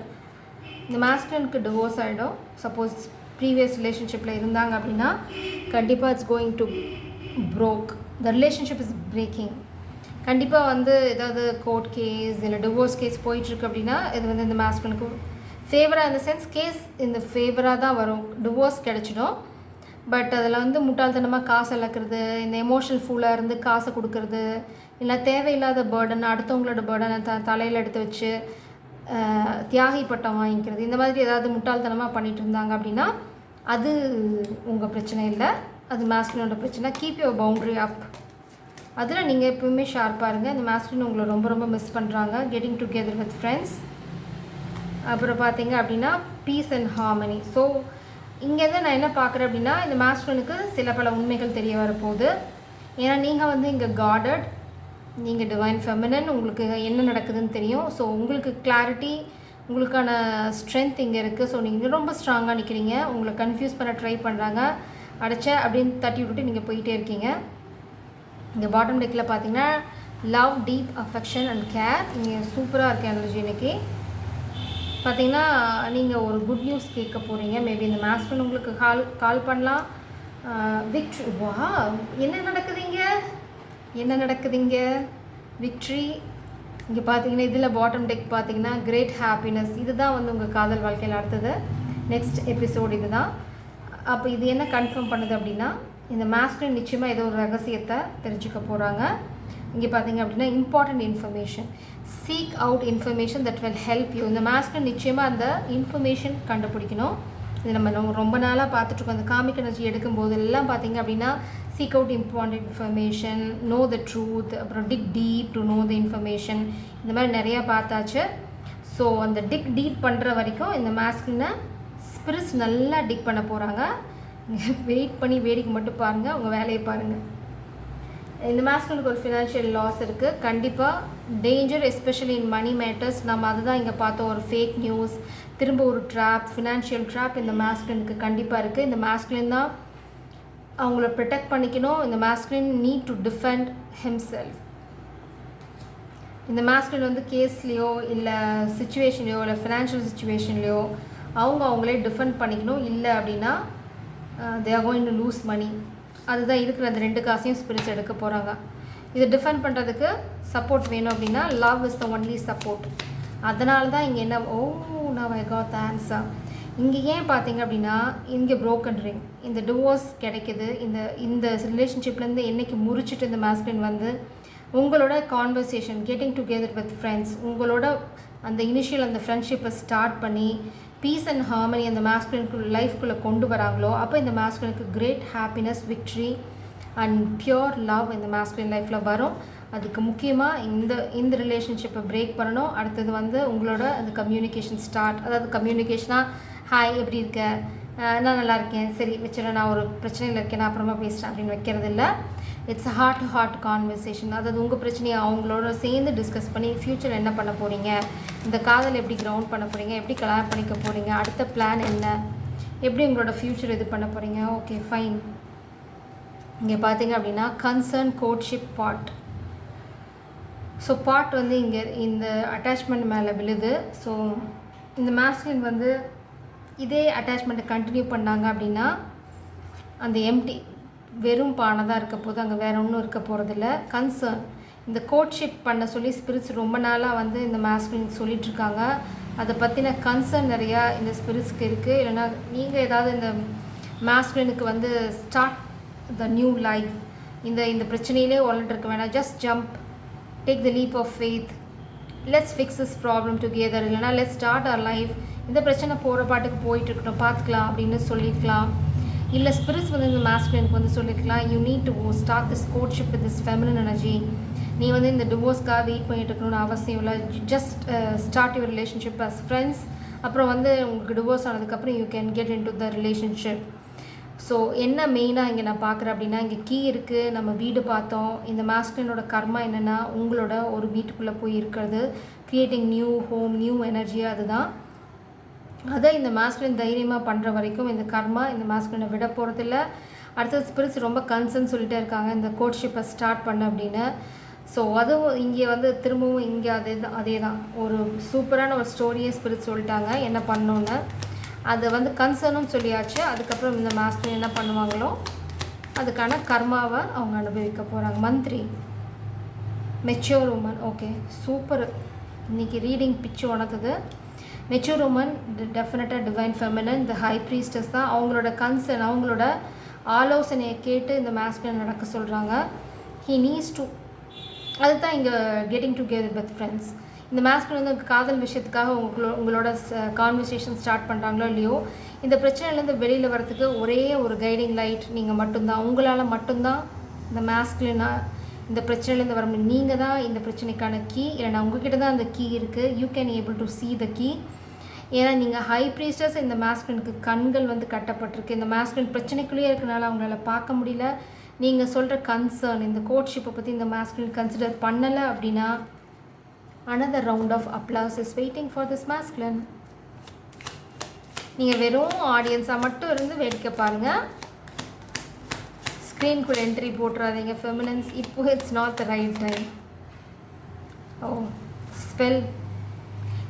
இந்த மாஸ்குலினுக்கு டிவோர்ஸ் ஆகிடும். சப்போஸ் ப்ரீவியஸ் ரிலேஷன்ஷிப்பில் இருந்தாங்க அப்படின்னா கண்டிப்பாக it's going to broke. The relationship is braking. கண்டிப்பாக வந்து ஏதாவது கோர்ட் கேஸ் இல்லை டிவோர்ஸ் கேஸ் போயிட்டுருக்கு அப்படின்னா இது வந்து இந்த மாஸ்குலினுக்கு ஃபேவராக இந்த சென்ஸ் கேஸ் இந்த ஃபேவராக தான் வரும். டிவோர்ஸ் கிடச்சிடும். பட் அதில் வந்து முட்டாள்தனமாக காசு இழக்கிறது, இந்த எமோஷனல் ஃபூலாக இருந்து காசை கொடுக்கறது, இல்லை தேவையில்லாத பேர்டன் அடுத்தவங்களோட பேர்டனை தலையில் எடுத்து வச்சு தியாகி பட்டம் வாங்கிக்கிறது, இந்த மாதிரி ஏதாவது முட்டாள்தனமாக பண்ணிகிட்டு இருந்தாங்க அப்படின்னா அது உங்கள் பிரச்சனை இல்லை, அது மாஸ்குலினோட பிரச்சனை. கீப் யுவர் பவுண்ட்ரி அப். அதில் நீங்கள் எப்பவுமே ஷார்ப்பாக இருங்க. இந்த மாஸ்குலின் உங்களை ரொம்ப ரொம்ப மிஸ் பண்ணுறாங்க. Getting together with friends. அப்புறம் பார்த்தீங்க அப்படின்னா பீஸ் அண்ட் ஹார்மனி. ஸோ இங்கேருந்து நான் என்ன பார்க்குறேன் அப்படின்னா இந்த மாஸ்குலினுக்கு சில பல உண்மைகள் தெரிய வரப்போகுது. ஏன்னா நீங்கள் வந்து இங்கே காடட், நீங்கள் டிவைன் ஃபெமினன், உங்களுக்கு என்ன நடக்குதுன்னு தெரியும். ஸோ உங்களுக்கு கிளாரிட்டி, உங்களுக்கான ஸ்ட்ரென்த் இங்கே இருக்குது. ஸோ நீங்கள் ரொம்ப ஸ்ட்ராங்காக நிற்கிறீங்க. உங்களை கன்ஃபியூஸ் பண்ண ட்ரை பண்ணுறாங்க, அடைச்ச அப்படின்னு தட்டி விட்டுட்டு நீங்கள் போயிட்டே இருக்கீங்க. இங்கே பாட்டம் டெக்கில் பார்த்தீங்கன்னா love, deep affection and care. நீங்கள் சூப்பராக இருக்க எனர்ஜி இன்றைக்கி பார்த்தீங்கன்னா நீங்கள் ஒரு குட் நியூஸ் கேட்க போகிறீங்க. மேபி இந்த மாஸ்குலின் உங்களுக்கு கால் பண்ணலாம். விக்ட்ரி. வா, என்ன நடக்குதுங்க, என்ன நடக்குதுங்க, விக்ட்ரி. இங்கே பார்த்தீங்கன்னா இதில் பாட்டம் டெக் பார்த்தீங்கன்னா கிரேட் ஹாப்பினஸ். இதுதான் வந்து உங்கள் காதல் வாழ்க்கையில் அடுத்தது நெக்ஸ்ட் எபிசோடு இது தான். அப்போ இது என்ன கன்ஃபார்ம் பண்ணுது அப்படின்னா இந்த மாஸ்குலின் நிச்சயமாக ஏதோ ஒரு ரகசியத்தை தெரிஞ்சுக்க போகிறாங்க. இங்கே பார்த்தீங்க அப்படின்னா important information. Seek out information that will help you. இந்த மாஸ்குலின் நிச்சயமாக அந்த இன்ஃபர்மேஷன் கண்டுபிடிக்கணும். இது நம்ம ரொம்ப நாளாக பார்த்துட்ருக்கோம். அந்த காமிக் எனர்ஜி எடுக்கும்போது எல்லாம் பார்த்தீங்க அப்படின்னா seek out important information, know the truth, அப்புறம் dig deep to know the information, இந்த மாதிரி நிறையா பார்த்தாச்சு. ஸோ அந்த டிக் டீப் பண்ணுற வரைக்கும் இந்த மாஸ்குலினை ஸ்பிரிட்ஸ் நல்லா டிக் பண்ண போகிறாங்க. வெயிட் பண்ணி வேடிக்கை மட்டும் பாருங்கள், உங்கள் வேலையை பாருங்கள். இந்த மாஸ்குலினுக்கு ஒரு ஃபினான்ஷியல் லாஸ் இருக்குது. கண்டிப்பாக danger, especially in money matters. நம்ம அதுதான் இங்கே பார்த்தோம். ஒரு ஃபேக் நியூஸ், திரும்ப ஒரு ட்ராப், ஃபினான்ஷியல் ட்ராப் இந்த மாஸ்குலினுக்கு கண்டிப்பாக இருக்குது. இந்த மாஸ்குலின் தான் அவங்கள ப்ரொடெக்ட் பண்ணிக்கணும். இந்த masculine need to defend himself. இந்த மாஸ்குலின் வந்து கேஸ்லேயோ இல்லை சிச்சுவேஷன்லையோ இல்லை ஃபினான்ஷியல் சிச்சுவேஷன்லையோ அவங்களே டிஃபெண்ட் பண்ணிக்கணும். இல்லை அப்படின்னா they are going to lose money. அதுதான் இருக்கிற அந்த 2 காசையும் ஸ்பிரிட்ஸ் எடுக்க போகிறாங்க. இதை டிஃபெண்ட் பண்ணுறதுக்கு சப்போர்ட் வேணும் அப்படின்னா love is the only support. அதனால தான் இங்கே என்ன now I got the answer. இங்கே ஏன் பார்த்தீங்க அப்படின்னா இங்கே broken ring, இந்த டிவோர்ஸ் கிடைக்கிது. இந்த ரிலேஷன்ஷிப்லேருந்து என்றைக்கு முறிச்சிட்டு இந்த மாஸ்குலின் வந்து உங்களோட conversation, getting together with friends, உங்களோட அந்த இனிஷியல் அந்த ஃப்ரெண்ட்ஷிப்பை ஸ்டார்ட் பண்ணி பீஸ் அண்ட் ஹார்மனி அந்த மாஸ்குலினுக்கு லைஃப்குள்ளே கொண்டு வராங்களோ அப்போ இந்த மாஸ்குலினுக்கு great happiness, victory and pure love இந்த மாஸ்குலின் லைஃப்பில் வரும். அதுக்கு முக்கியமாக இந்த ரிலேஷன்ஷிப்பை பிரேக் பண்ணணும். அடுத்தது வந்து உங்களோட அந்த கம்யூனிகேஷன் ஸ்டார்ட். அதாவது கம்யூனிகேஷனாக ஹாய் எப்படி இருக்க, நான் நல்லா இருக்கேன், சரி வச்சுருவேன், நான் ஒரு பிரச்சனையில் இருக்கேன், நான் அப்புறமா பேசுகிறேன் அப்படின்னு வைக்கிறது இல்லை. It's hard to hard conversation. அதாவது உங்கள் பிரச்சனையை அவங்களோட சேர்ந்து டிஸ்கஸ் பண்ணி ஃப்யூச்சர் என்ன பண்ண போகிறீங்க, இந்த காதல் எப்படி கிரவுண்ட் பண்ண போகிறீங்க, எப்படி கல்யாணம் பண்ணிக்க போகிறீங்க, அடுத்த பிளான் என்ன, எப்படி உங்களோட ஃப்யூச்சர் இது பண்ண போகிறீங்க. Okay fine. இங்கே பார்த்தீங்க அப்படின்னா concern courtship part. So part வந்து இங்கே இந்த அட்டாச்மெண்ட் மேலே விழுது. ஸோ இந்த மாஸ்குலின் வந்து இதே அட்டாச்மெண்ட்டை கண்டினியூ பண்ணாங்க அப்படின்னா அந்த எம்டி வெறும் பானை தான் இருக்க போது, அங்கே வேறு ஒன்றும் இருக்க போகிறதில்ல. கன்சர்ன், இந்த கோட்ஷிப் பண்ண சொல்லி ஸ்பிரிட்ஸ் ரொம்ப நாளாக வந்து இந்த மாஸ்குலின் சொல்லிகிட்ருக்காங்க. அதை பற்றின கன்சர்ன் நிறையா இந்த ஸ்பிரிட்ஸ்க்கு இருக்குது. இல்லைனா நீங்கள் ஏதாவது இந்த மாஸ்குலினுக்கு வந்து ஸ்டார்ட் த நியூ லைஃப், இந்த பிரச்சனையிலே இருக்க வேணாம், just jump, take the leap of faith, let's fix this problem together, இல்லைனா லெட்ஸ் ஸ்டார்ட் அவர் லைஃப், இந்த பிரச்சனை போகிற பாட்டுக்கு போயிட்டுருக்கணும், பார்த்துக்கலாம் அப்படின்னு சொல்லியிருக்கலாம். இல்லை ஸ்பிரிட்ஸ் வந்து இந்த மாஸ்குலினுக்கு வந்து சொல்லியிருக்கலாம், you need to start this courtship with this feminine energy. நீ வந்து இந்த டிவோர்ஸ்க்காக வெயிட் பண்ணிட்டு இருக்கணும்னு அவசியம் இல்லை. Just start your relationship as friends. அப்புறம் வந்து உங்களுக்கு டிவோர்ஸ் ஆனதுக்கப்புறம் you can get in to the relationship. So என்ன மெயினாக இங்கே நான் பார்க்குறேன் அப்படின்னா இங்கே கீ இருக்குது. நம்ம வீடு பார்த்தோம். இந்த மாஸ்குலினோட கர்மா என்னென்னா உங்களோட ஒரு வீட்டுக்குள்ளே போய் இருக்கிறது, creating new home, new energy. அதுதான் அதை இந்த மாஸ்குலின் தைரியமாக பண்ணுற வரைக்கும் இந்த கர்மா இந்த மாஸ்குலினை விட போகிறதில்ல. அடுத்தது ஸ்பிரிட்ஸ் ரொம்ப கன்சர்ன் சொல்லிட்டே இருக்காங்க இந்த கோட்ஷிப்பை ஸ்டார்ட் பண்ண அப்படின்னு. ஸோ அதுவும் இங்கே வந்து திரும்பவும் இங்கே அதே தான் ஒரு சூப்பரான ஒரு ஸ்டோரியை ஸ்பிரிட் சொல்லிட்டாங்க என்ன பண்ணணுன்னு. அது வந்து கன்சர்னும் சொல்லியாச்சு. அதுக்கப்புறம் இந்த மாஸ்டர் என்ன பண்ணுவாங்களோ அதுக்கான கர்மாவை அவங்க அனுபவிக்க போகிறாங்க. மந்த்ரி மெச்சூர் உமன். Okay super. இன்றைக்கி ரீடிங் பிச்சு உணர்த்துது. மெச்சூர் உமன் டெஃபினட்டாக டிவைன் ஃபெமினன். இந்த ஹை ப்ரீஸ்டஸ் தான் அவங்களோட கன்சர்ன் அவங்களோட ஆலோசனையை கேட்டு இந்த மாஸ்டர் நடக்க சொல்கிறாங்க. ஹீ நீட்ஸ் டு அதுதான் இங்கே கெட்டிங் டுகெதர் வித் ஃப்ரெண்ட்ஸ். இந்த மாஸ்டர் வந்து காதல் விஷயத்துக்காக உங்களோட கான்வர்சேஷன் ஸ்டார்ட் பண்ணுறாங்களோ இல்லையோ இந்த பிரச்சனையிலேருந்து வெளியில் வரத்துக்கு ஒரே ஒரு கைடிங் லைட் நீங்கள் மட்டும்தான். உங்களால் மட்டும்தான் இந்த மாஸ்குலினாக இந்த பிரச்சனையிலேருந்து வர முடியும். நீங்கள் தான் இந்த பிரச்சனைக்கான கீ. இல்லைனா உங்ககிட்ட தான் அந்த கீ இருக்குது. You can able to see the key. ஏன்னா நீங்கள் ஹை ப்ரீஸ்டஸ் இந்த மாஸ்குலினுக்கு கண்கள் வந்து கட்டப்பட்டிருக்கு. இந்த மாஸ்குலின் பிரச்சனைக்குள்ளேயே இருக்கனால அவங்களால பார்க்க முடியல. நீங்கள் சொல்கிற கன்சர்ன் இந்த கோட்ஷிப்பை பற்றி இந்த மாஸ்குலின் கன்சிடர் பண்ணலை அப்படின்னா another round of applause is waiting for this masculine. நீங்கள் வெறும் ஆடியன்ஸாக மட்டும் இருந்து வேடிக்கை பாருங்கள். ஸ்க்ரீனுக்குள்ள என்ட்ரி போட்டுறாதீங்க ஃபெமினன்ஸ். இப்போ it's not the right time. Oh spell.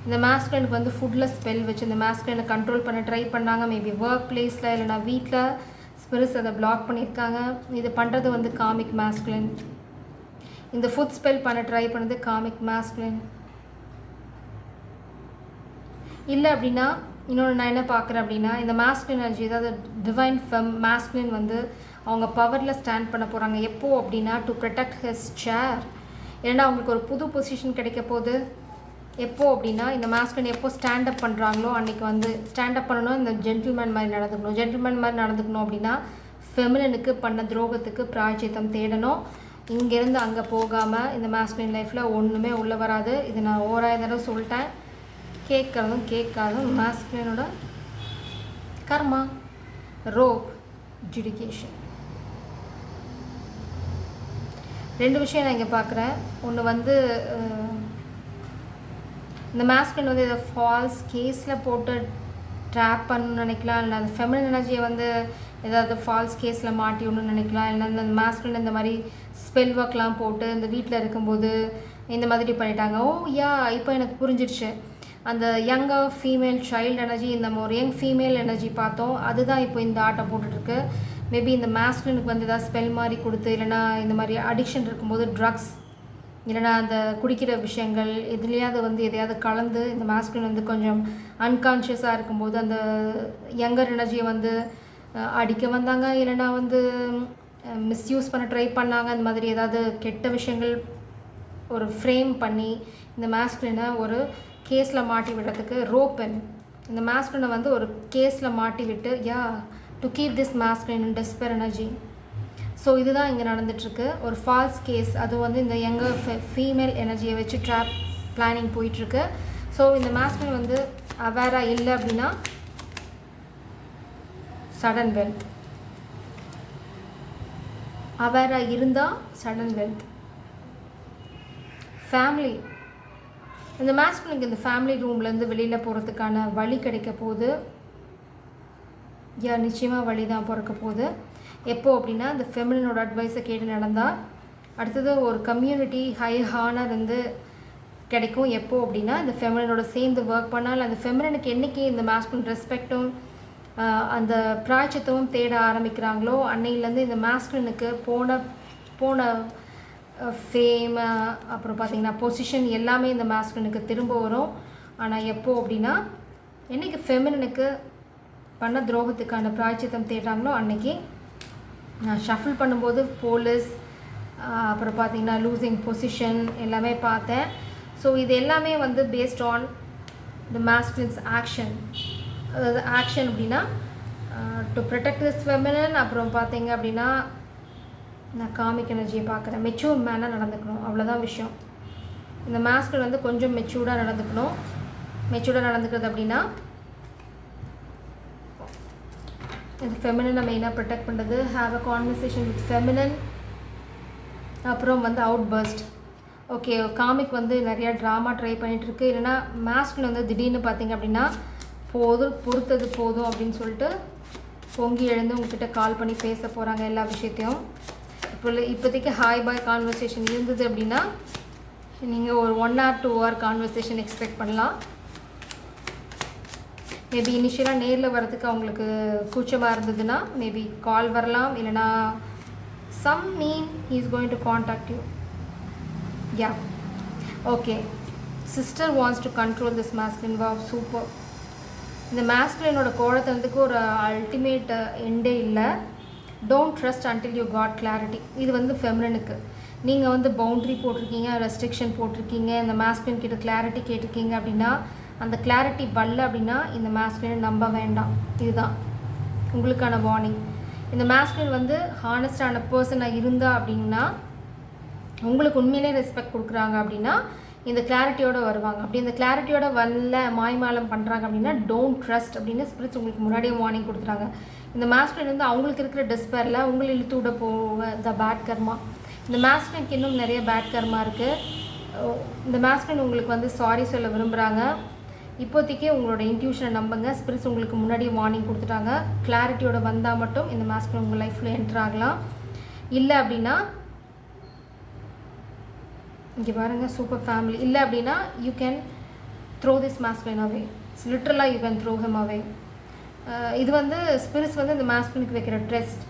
இந்த மாஸ்குலினுக்கு வந்து ஃபுட்டில் ஸ்பெல் வச்சு இந்த மாஸ்குலினை கண்ட்ரோல் பண்ண ட்ரை பண்ணாங்க. மேபி ஒர்க் பிளேஸில் இல்லைனா வீட்டில் ஸ்பிரிட்ஸ் அதை பிளாக் பண்ணியிருக்காங்க. இது பண்ணுறது வந்து காமிக் மாஸ்குலின். இந்த ஃபுட் ஸ்பெல் பண்ண ட்ரை பண்ணது காமிக் மாஸ்குலின். இல்லை அப்படின்னா இன்னொன்று நான் என்ன பார்க்குறேன் அப்படின்னா இந்த மாஸ்குலின் எனர்ஜி அதாவது டிவைன் மாஸ்குலின் வந்து அவங்க பவரில் ஸ்டாண்ட் பண்ண போகிறாங்க. எப்போது அப்படின்னா டு ப்ரொடெக்ட் ஹிஸ் சேர். ஏன்னா அவங்களுக்கு ஒரு புது பொசிஷன் கிடைக்க போகுது. எப்போது அப்படின்னா இந்த மாஸ்குலின் எப்போ ஸ்டாண்டப் பண்ணுறாங்களோ அன்றைக்கி வந்து ஸ்டாண்டப் பண்ணணும். இந்த ஜென்டில்மேன் மாதிரி நடந்துக்கணும். ஜென்டில்மேன் மாதிரி நடந்துக்கணும் அப்படின்னா ஃபெமினனுக்கு பண்ண துரோகத்துக்கு பிராயச்சித்தம் தேடணும். இங்கேருந்து அங்கே போகாமல் இந்த மாஸ்குலின் லைஃப்பில் ஒன்றுமே உள்ளே வராது. இது நான் ஓராயிரம் தடவை சொல்லிட்டேன். கேட்குறதும் கேட்காதும் மாஸ்குலினோட கர்மா. ரோப் ஜுடிகேஷன். ரெண்டு விஷயம் நான் இங்கே பார்க்குறேன். ஒன்று வந்து இந்த மாஸ்குலின் வந்து இதை ஃபால்ஸ் கேஸில் போட்டு ட்ராப் பண்ணணும்னு நினைக்கலாம். இல்லை அந்த ஃபெமினன் எனர்ஜியை வந்து ஏதாவது ஃபால்ஸ் கேஸில் மாட்டி ஒன்று நினைக்கலாம். இல்லை இந்த மாஸ்குலின் இந்த மாதிரி ஸ்பெல் ஒர்க்லாம் போட்டு இந்த வீட்டில் இருக்கும்போது இந்த மாதிரி பண்ணிட்டாங்க. ஓ யா இப்போ எனக்கு புரிஞ்சிடுச்சு. அந்த யங்கர் ஃபீமேல் சைல்டு எனர்ஜி இந்த ஒரு யங் ஃபீமேல் எனர்ஜி பார்த்தோம். அதுதான் இப்போ இந்த ஆட்டை போட்டுட்ருக்கு. மேபி இந்த மாஸ்குலினுக்கு வந்து ஏதாவது ஸ்பெல் மாதிரி கொடுத்து இல்லைனா இந்த மாதிரி அடிக்ஷன் இருக்கும்போது ட்ரக்ஸ் இல்லைனா அந்த குடிக்கிற விஷயங்கள் எதுலையாவது வந்து எதையாவது கலந்து இந்த மாஸ்குலின் வந்து கொஞ்சம் அன்கான்ஷியஸாக இருக்கும்போது அந்த யங்கர் எனர்ஜியை வந்து அடிக்க வந்தாங்க. இல்லைனா வந்து மிஸ்யூஸ் பண்ண ட்ரை பண்ணாங்க. அந்த மாதிரி ஏதாவது கெட்ட விஷயங்கள் ஒரு ஃப்ரேம் பண்ணி இந்த மாஸ்குலினை ஒரு கேஸில் மாட்டி விடுறதுக்கு ரோப்பன் இந்த மாஸ்குலினை வந்து ஒரு கேஸில் மாட்டி விட்டு yeah to keep this masculine in despair energy. So இதுதான் இங்கே நடந்துகிட்ருக்கு. ஒரு ஃபால்ஸ் கேஸ் அது வந்து இந்த யங்கர் ஃபீமேல் எனர்ஜியை வச்சு ட்ராப் பிளானிங் போயிட்டுருக்கு. ஸோ இந்த மாஸ்குலின் வந்து அவேராக இல்லை அப்படின்னா சடன் வெல்த். அவேராக இருந்தால் சடன் வெல்த். ஃபேமிலி. இந்த மாஸ்குலினுக்கு இந்த ஃபேமிலி ரூம்லேருந்து வெளியில் போகிறதுக்கான வழி கிடைக்க போகுது. நிச்சயமாக வழி தான் பிறக்க போகுது. எப்போது அப்படின்னா இந்த ஃபெமினனோட அட்வைஸை கேட்டு நடந்தால். அடுத்தது ஒரு கம்யூனிட்டி ஹை ஹானர் வந்து கிடைக்கும். எப்போது அப்படின்னா இந்த ஃபெமினனோட சேர்ந்து ஒர்க் பண்ணால் அந்த ஃபெமினனுக்கு என்றைக்கு இந்த மாஸ்குலின் ரெஸ்பெக்டும் அந்த பிராய்ச்சித்தமும் தேட ஆரம்பிக்கிறாங்களோ அன்னையிலேருந்து இந்த மாஸ்குலினுக்கு போன ஃபேம் அப்புறம் பார்த்திங்கன்னா பொசிஷன் எல்லாமே இந்த மாஸ்குலினுக்கு திரும்ப வரும். ஆனால் எப்போது அப்படின்னா என்றைக்கு ஃபெமினனுக்கு பண்ண துரோகத்துக்கான பிராய்ச்சித்தம் தேடுறாங்களோ அன்றைக்கி. நான் ஷஃபிள் பண்ணும்போது போலீஸ் அப்புறம் பார்த்திங்கன்னா லூசிங் பொசிஷன் எல்லாமே பார்த்தேன். ஸோ இது எல்லாமே வந்து பேஸ்ட் ஆன் த மாஸ்குலின்ஸ் ஆக்ஷன். அதாவது ஆக்ஷன் அப்படின்னா டு ப்ரொடெக்ட் திஸ் ஃபெமினன். அப்புறம் பார்த்தீங்க அப்படின்னா நான் காமிக் எனர்ஜியை பார்க்குறேன். மெச்சூர் மேனாக நடந்துக்கணும், அவ்வளோதான் விஷயம். இந்த மாஸ்குலின் வந்து கொஞ்சம் மெச்சூர்டாக நடந்துக்கணும். மெச்சூர்டாக நடந்துக்கிறது அப்படின்னா இந்த ஃபெமினனை மெயினாக ப்ரொடெக்ட் பண்ணுறது. Have a conversation with feminine. அப்புறம் வந்து அவுட் பர்ஸ்ட். ஓகே காமிக் வந்து நிறையா ட்ராமா ட்ரை பண்ணிகிட்ருக்கு. இல்லைனா மாஸ்குலின் வந்து திடீர்னு பார்த்திங்க அப்படின்னா பொறுத்தது போதும் அப்படின்னு சொல்லிட்டு பொங்கி எழுந்து உங்ககிட்ட கால் பண்ணி பேச போகிறாங்க எல்லா விஷயத்தையும். இப்போதைக்கு ஹாய் பாய் கான்வர்சேஷன் இருந்தது அப்படின்னா நீங்கள் ஒரு 1 or 2 hour கான்வர்சேஷன் எக்ஸ்பெக்ட் பண்ணலாம். மேபி இனிஷியலாக நேரில் வரதுக்கு அவங்களுக்கு கூச்சமாக இருந்ததுன்னா மேபி கால் வரலாம், இல்லைனா some mean he is going to contact you. Yeah, okay. Sister wants to control this masculine. Wow, super. இந்த masculineோட கோழத்தனத்துக்கு ஒரு அல்டிமேட் எண்டே இல்லை. Don't trust until you got clarity. இது வந்து ஃபெமினினுக்கு. நீங்கள் வந்து பவுண்ட்ரி போட்டிருக்கீங்க, ரெஸ்ட்ரிக்ஷன் போட்டிருக்கீங்க, இந்த masculine கிட்ட கிளாரிட்டி கேட்டிருக்கீங்க அப்படின்னா அந்த கிளாரிட்டி வரல அப்படின்னா இந்த masculine நம்ப வேண்டாம். இதுதான் உங்களுக்கான வார்னிங். இந்த masculine வந்து ஹானஸ்டான பர்சனாக இருந்தா அப்படின்னா உங்களுக்கு உண்மையிலே ரெஸ்பெக்ட் கொடுக்குறாங்க அப்படின்னா இந்த கிளாரிட்டியோடு வருவாங்க. அப்படி இந்த கிளாரிட்டியோட வரல மாய்மாலம் பண்ணுறாங்க அப்படின்னா டோன்ட் ட்ரஸ்ட் அப்படின்னு ஸ்பிரிட்ஸ் உங்களுக்கு முன்னாடியே வார்னிங் கொடுத்துறாங்க. இந்த masculine வந்து அவங்களுக்கு இருக்கிற டெஸ்பேரில் உங்களை இழுத்து விட போக த பேட் கர்மா. இந்த masculineக்கு இன்னும் நிறைய பேட் கர்மா இருக்குது. இந்த masculine உங்களுக்கு வந்து சாரி சொல்ல விரும்புகிறாங்க. இப்போதைக்கே உங்களோட இன்ட்யூஷனை நம்புங்க. ஸ்பிரிட்ஸ் உங்களுக்கு முன்னாடியே வார்னிங் கொடுத்துட்டாங்க. கிளாரிட்டியோட வந்தால் மட்டும் இந்த masculine உங்கள் லைஃப்பில் என்ட்ரு ஆகலாம். இல்லை அப்படின்னா இங்கே பாருங்கள், சூப்பர் ஃபேமிலி. இல்லை அப்படின்னா you can throw this masculine away. லிட்ரலாக you can throw him away. இது வந்து ஸ்பிரிட்ஸ் வந்து இந்த masculineக்கு வைக்கிற ட்ரஸ்ட்.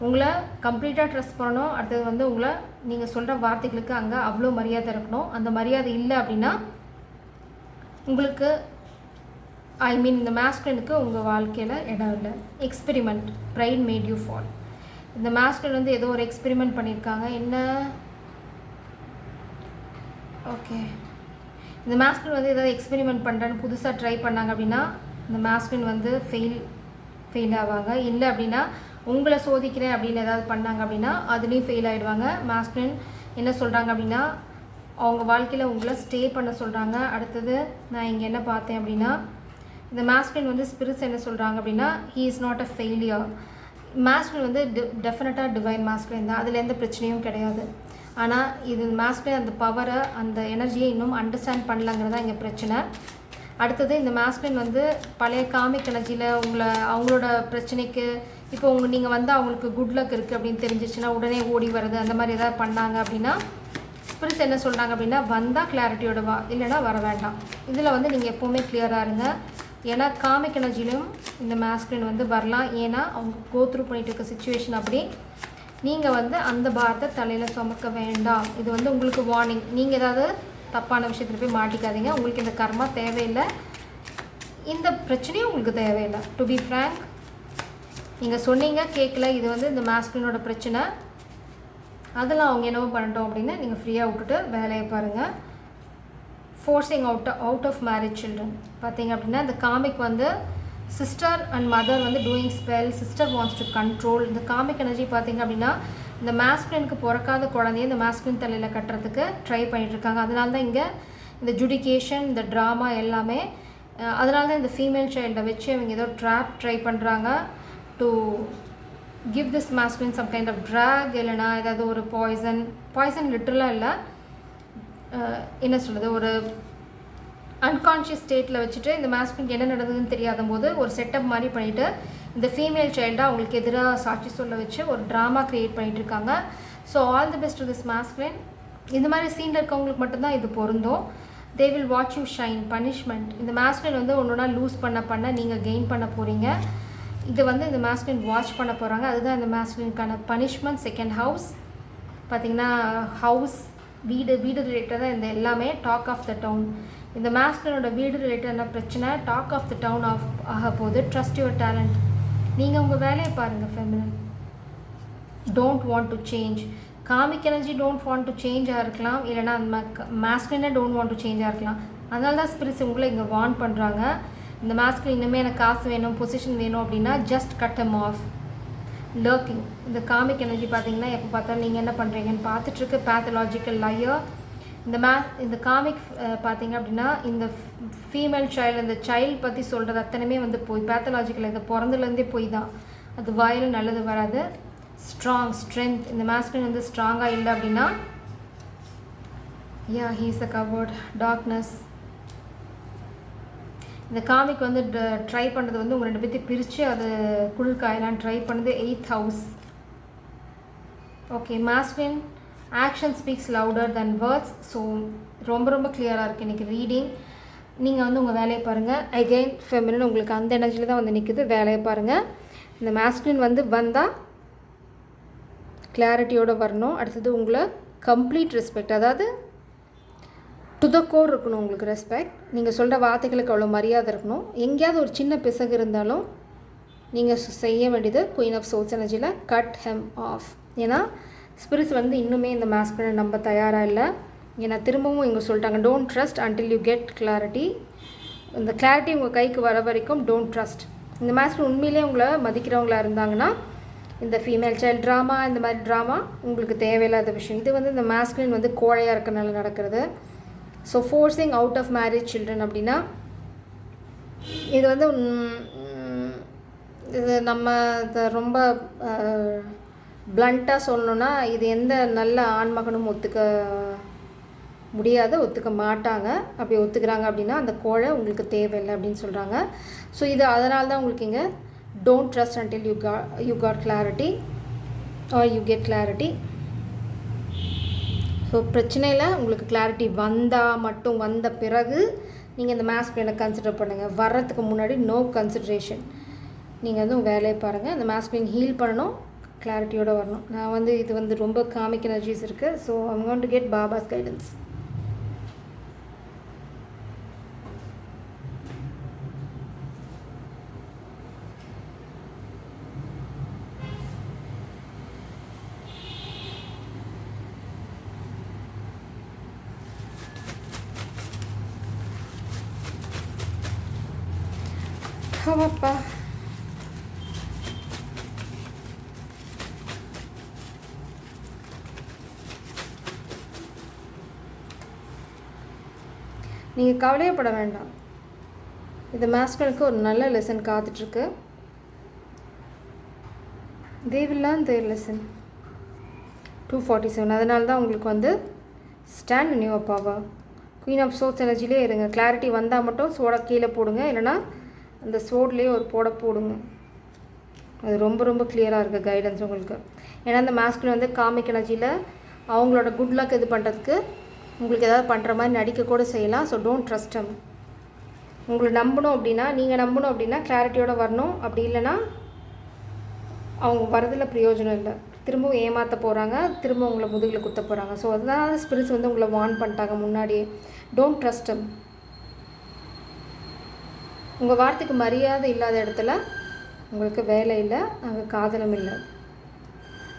உங்களை கம்ப்ளீட்டாக ட்ரஸ்ட் பண்ணணும். அடுத்தது வந்து உங்களை நீங்கள் சொல்கிற வார்த்தைகளுக்கு அங்கே அவ்வளோ மரியாதை இருக்கணும். அந்த மரியாதை இல்லை அப்படின்னா உங்களுக்கு இந்த masculineக்கு உங்கள் வாழ்க்கையில் இடம் இல்லை. Experiment, pride made you fall. இந்த masculine வந்து ஏதோ ஒரு எக்ஸ்பெரிமெண்ட் பண்ணியிருக்காங்க. என்ன? ஓகே, இந்த masculine வந்து ஏதாவது எக்ஸ்பெரிமெண்ட் பண்ணுறேன்னு புதுசாக ட்ரை பண்ணாங்க அப்படின்னா இந்த masculine வந்து ஃபெயில் ஆவாங்க. இல்லை அப்படின்னா உங்களை சோதிக்கிறேன் அப்படின்னு ஏதாவது பண்ணாங்க அப்படின்னா அதுலேயும் ஃபெயில் ஆகிடுவாங்க. masculine என்ன சொல்கிறாங்க அப்படின்னா அவங்க வாழ்க்கையில் உங்களை ஸ்டே பண்ண சொல்கிறாங்க. அடுத்தது நான் இங்கே என்ன பார்த்தேன் அப்படின்னா இந்த masculine வந்து ஸ்பிரிட்ஸ் என்ன சொல்கிறாங்க அப்படின்னா he is not a failure. masculine வந்து டெஃபினட்டாக டிவைன் masculine தான், அதில் எந்த பிரச்சனையும் கிடையாது. ஆனால் இது masculine அந்த பவரை அந்த எனர்ஜியை இன்னும் அண்டர்ஸ்டாண்ட் பண்ணலங்கிறதா இங்கே பிரச்சனை. அடுத்தது இந்த masculine வந்து பழைய காமிக் எனர்ஜியில் அவங்களோட பிரச்சனைக்கு இப்போ நீங்கள் வந்து அவங்களுக்கு குட் லக் இருக்குது அப்படின்னு தெரிஞ்சிச்சுன்னா உடனே ஓடி வருது, அந்த மாதிரி ஏதாவது பண்ணாங்க அப்படின்னா ஸ்பிரிட்ஸ் என்ன சொல்கிறாங்க அப்படின்னா வந்தால் கிளாரிட்டியோட வா, இல்லைனா வர வேண்டாம். இதில் வந்து நீங்கள் எப்போவுமே கிளியராக இருங்க. ஏன்னா காமிக் எனர்ஜிலையும் இந்த masculine வந்து வரலாம். ஏன்னா அவங்க கோத்ரூ பண்ணிகிட்டு இருக்க சுச்சுவேஷன் அப்படி. நீங்கள் வந்து அந்த பாரத்தை தலையில் சுமக்க வேண்டாம். இது வந்து உங்களுக்கு வார்னிங். நீங்கள் ஏதாவது தப்பான விஷயத்தில் போய் மாட்டிக்காதீங்க. உங்களுக்கு இந்த கர்மா தேவையில்லை, இந்த பிரச்சனையும் உங்களுக்கு தேவையில்லை. டு பி ஃப்ராங்க், நீங்கள் சொன்னீங்க கேட்கல, இது வந்து இந்த masculineோட பிரச்சனை, அதெல்லாம் அவங்க என்னவோ பண்ணட்டும் அப்படின்னு நீங்கள் ஃப்ரீயாக விட்டுட்டு வேலையை பாருங்கள். Forcing out of marriage children பார்த்தீங்க அப்படின்னா இந்த காமிக் வந்து சிஸ்டர் அண்ட் மதர் வந்து doing spell, sister wants to control. இந்த காமிக் எனர்ஜி பார்த்தீங்க அப்படின்னா இந்த masculineக்கு பிறக்காத குழந்தைய இந்த masculine தலையில் கட்டுறதுக்கு ட்ரை பண்ணிகிட்ருக்காங்க. அதனால தான் இங்கே இந்த ஜுடிகேஷன், இந்த ட்ராமா எல்லாமே. அதனால தான் இந்த ஃபீமேல் சைல்டை வச்சு அவங்க ஏதோ ட்ரை பண்ணுறாங்க to give this masculine some kind of track, இல்லைனா ஏதாவது ஒரு பாய்சன் லிட்ரலாக இல்லை, என்ன சொல்கிறது, ஒரு அன்கான்ஷியஸ் ஸ்டேட்டில் வச்சுட்டு இந்த masculine என்ன நடந்ததுன்னு தெரியாத போது ஒரு செட்டப் மாதிரி பண்ணிவிட்டு இந்த ஃபீமேல் சைல்டாக அவங்களுக்கு எதிராக சாட்சி சொல்ல வச்சு ஒரு ட்ராமா க்ரியேட் பண்ணிகிட்ருக்காங்க. So all the best to this masculine. இந்த மாதிரி சீனில் இருக்கவங்களுக்கு மட்டும்தான் இது பொருந்தும். They will watch you shine. Punishment, இந்த masculine வந்து ஒன்றுனா லூஸ் பண்ண நீங்கள் கெயின் பண்ண போகிறீங்க. இதை வந்து இந்த masculine வாட்ச் பண்ண போகிறாங்க. அதுதான் இந்த masculineக்கான பனிஷ்மெண்ட். செகண்ட் ஹவுஸ் பார்த்திங்கன்னா ஹவுஸ் வீடு ரிலேட்டடாக இந்த எல்லாமே டாக் ஆஃப் த டவுன். இந்த masculineோட வீடு ரிலேட்டடான பிரச்சனை டாக் ஆஃப் த டவுன் ஆக போகுது. Trust your talent. நீங்கள் உங்கள் வேலையை பாருங்கள். Feminine don't want to change. Comic energy don't want to சேஞ்சாக இருக்கலாம், இல்லைனா அந்த masculine டோன்ட் வாண்ட் டு சேஞ்சாக இருக்கலாம். அதனால தான் ஸ்பிரிட்ஸ் உங்களை இங்கே வார்ன் பண்ணுறாங்க. இந்த masculine இனிமேல் எனக்கு காசு வேணும், பொசிஷன் வேணும் அப்படின்னா just cut him off. Lurking, இந்த காமிக் எனர்ஜி பார்த்தீங்கன்னா எப்போ பார்த்தாலும் நீங்கள் என்ன பண்ணுறீங்கன்னு பார்த்துட்ருக்கு. Pathological liar. இந்த காமிக் பார்த்தீங்க அப்படின்னா இந்த ஃபீமேல் சைல்டு, இந்த சைல்டு பற்றி சொல்கிறது அத்தனையுமே வந்து போய் பேத்தலாஜிக்கல், இந்த பிறந்ததுலேருந்தே போய் தான். அது வாயில் நல்லது வராது. ஸ்ட்ரென்த், இந்த masculine வந்து ஸ்ட்ராங்காக இல்லை அப்படின்னா he is a coward. Darkness, இந்த காமிக் வந்து ட்ரை பண்ணுறது வந்து உங்கள் 2 பேர்த்தையும் பிரித்து அது குளிர்காயலான்னு ட்ரை பண்ணுது. 8th house. Okay, masculine action speaks louder தென் வேர்ட்ஸ். ஸோ ரொம்ப கிளியராக இருக்குது இன்றைக்கி ரீடிங். நீங்கள் வந்து உங்கள் வேலையை பாருங்கள். அகெயின் ஃபெமினின் உங்களுக்கு அந்த எனர்ஜியில் தான் வந்து நிற்குது. வேலையை பாருங்கள். இந்த மாஸ்குலின் வந்து வந்தால் கிளாரிட்டியோடு வரணும். அடுத்தது உங்களை கம்ப்ளீட் ரெஸ்பெக்ட், அதாவது டு த கோர் இருக்கணும் உங்களுக்கு ரெஸ்பெக்ட். நீங்கள் சொல்கிற வார்த்தைகளுக்கு அவ்வளோ மரியாதை இருக்கணும். எங்கேயாவது ஒரு சின்ன பிசகு இருந்தாலும் நீங்கள் செய்ய வேண்டியது குயின் ஆஃப் சோல்ஸ் எனர்ஜியில் கட் ஹெம் ஆஃப். ஏன்னா ஸ்பிரிட்ஸ் வந்து இன்னுமே இந்த மாஸ்குலினை நம்ப தயாராக இல்லை. ஏன்னா திரும்பவும் இங்கே சொல்லிட்டாங்க, don't trust until you get clarity. இந்த கிளாரிட்டி உங்கள் கைக்கு வர வரைக்கும் டோன்ட் ட்ரஸ்ட். இந்த மாஸ்குலின் உண்மையிலே உங்களை மதிக்கிறவங்களா இருந்தாங்கன்னா இந்த ஃபீமேல் சைல்டு ட்ராமா, இந்த மாதிரி ட்ராமா உங்களுக்கு தேவையில்லாத விஷயம். இது வந்து இந்த மாஸ்குலின் வந்து கோழையாக இருக்கனால நடக்கிறது. So forcing out of marriage children அப்படின்னா இது வந்து இது நம்ம இதை ரொம்ப பிளண்ட்டாக சொல்லணுன்னா இது எந்த நல்ல ஆண்மகனும் ஒத்துக்க முடியாது, ஒத்துக்க மாட்டாங்க. அப்படி ஒத்துக்கிறாங்க அப்படின்னா அந்த கோழை உங்களுக்கு தேவையில்லை அப்படின்னு சொல்கிறாங்க. ஸோ இது அதனால தான் உங்களுக்கு இங்கே don't trust until you got clarity or you get clarity. So பிரச்சனையில் உங்களுக்கு கிளாரிட்டி வந்தால் மட்டும், வந்த பிறகு நீங்கள் இந்த மாஸ்குலினை கன்சிடர் பண்ணுங்கள். வர்றதுக்கு முன்னாடி நோ கன்சிட்ரேஷன். நீங்கள் வந்து உங்கள் வேலையை பாருங்கள். இந்த மாஸ்குலின் ஹீல் பண்ணணும், கிளாரிட்டியோடு வரணும். நான் வந்து இது வந்து ரொம்ப காமிக் எனர்ஜிஸ் இருக்குது. So I'm going to get பாபாஸ் கைடன்ஸ். அப்பா நீங்கள் கவலையப்பட வேண்டாம். இந்த மாஸ்குலினுக்கு ஒரு நல்ல லெசன் காத்துட்ருக்கு. They will learn their lesson. 247. அதனால தான் உங்களுக்கு வந்து stand in your power. Queen of source எனர்ஜிலே இருங்க. கிளாரிட்டி வந்தால் மட்டும் சோடை கீழே போடுங்க, இல்லைனா அந்த சோட்லேயே ஒரு போடுங்க. அது ரொம்ப கிளியராக இருக்குது கைடன்ஸ் உங்களுக்கு. ஏன்னா அந்த மாஸ்குலின் வந்து காமிக் எனர்ஜியில் அவங்களோட குட் லக் இது பண்ணுறதுக்கு உங்களுக்கு ஏதாவது பண்ணுற மாதிரி நடிக்கக்கூட செய்யலாம். So don't trust him. உங்களை நம்பணும் அப்படின்னா, நீங்கள் நம்பணும் அப்படின்னா கிளாரிட்டியோடு வரணும். அப்படி இல்லைன்னா அவங்க வரதில் பிரயோஜனம் இல்லை. திரும்பவும் ஏமாற்ற போகிறாங்க, திரும்ப உங்களை முதுகில் குத்த போகிறாங்க. ஸோ அதனால ஸ்பிரிட்ஸ் வந்து உங்களை வார்ன் பண்ணிட்டாங்க முன்னாடியே. Don't trust him. உங்கள் வார்த்தைக்கு மரியாதை இல்லாத இடத்துல உங்களுக்கு வேலை இல்லை, அங்கே காதலும் இல்லை.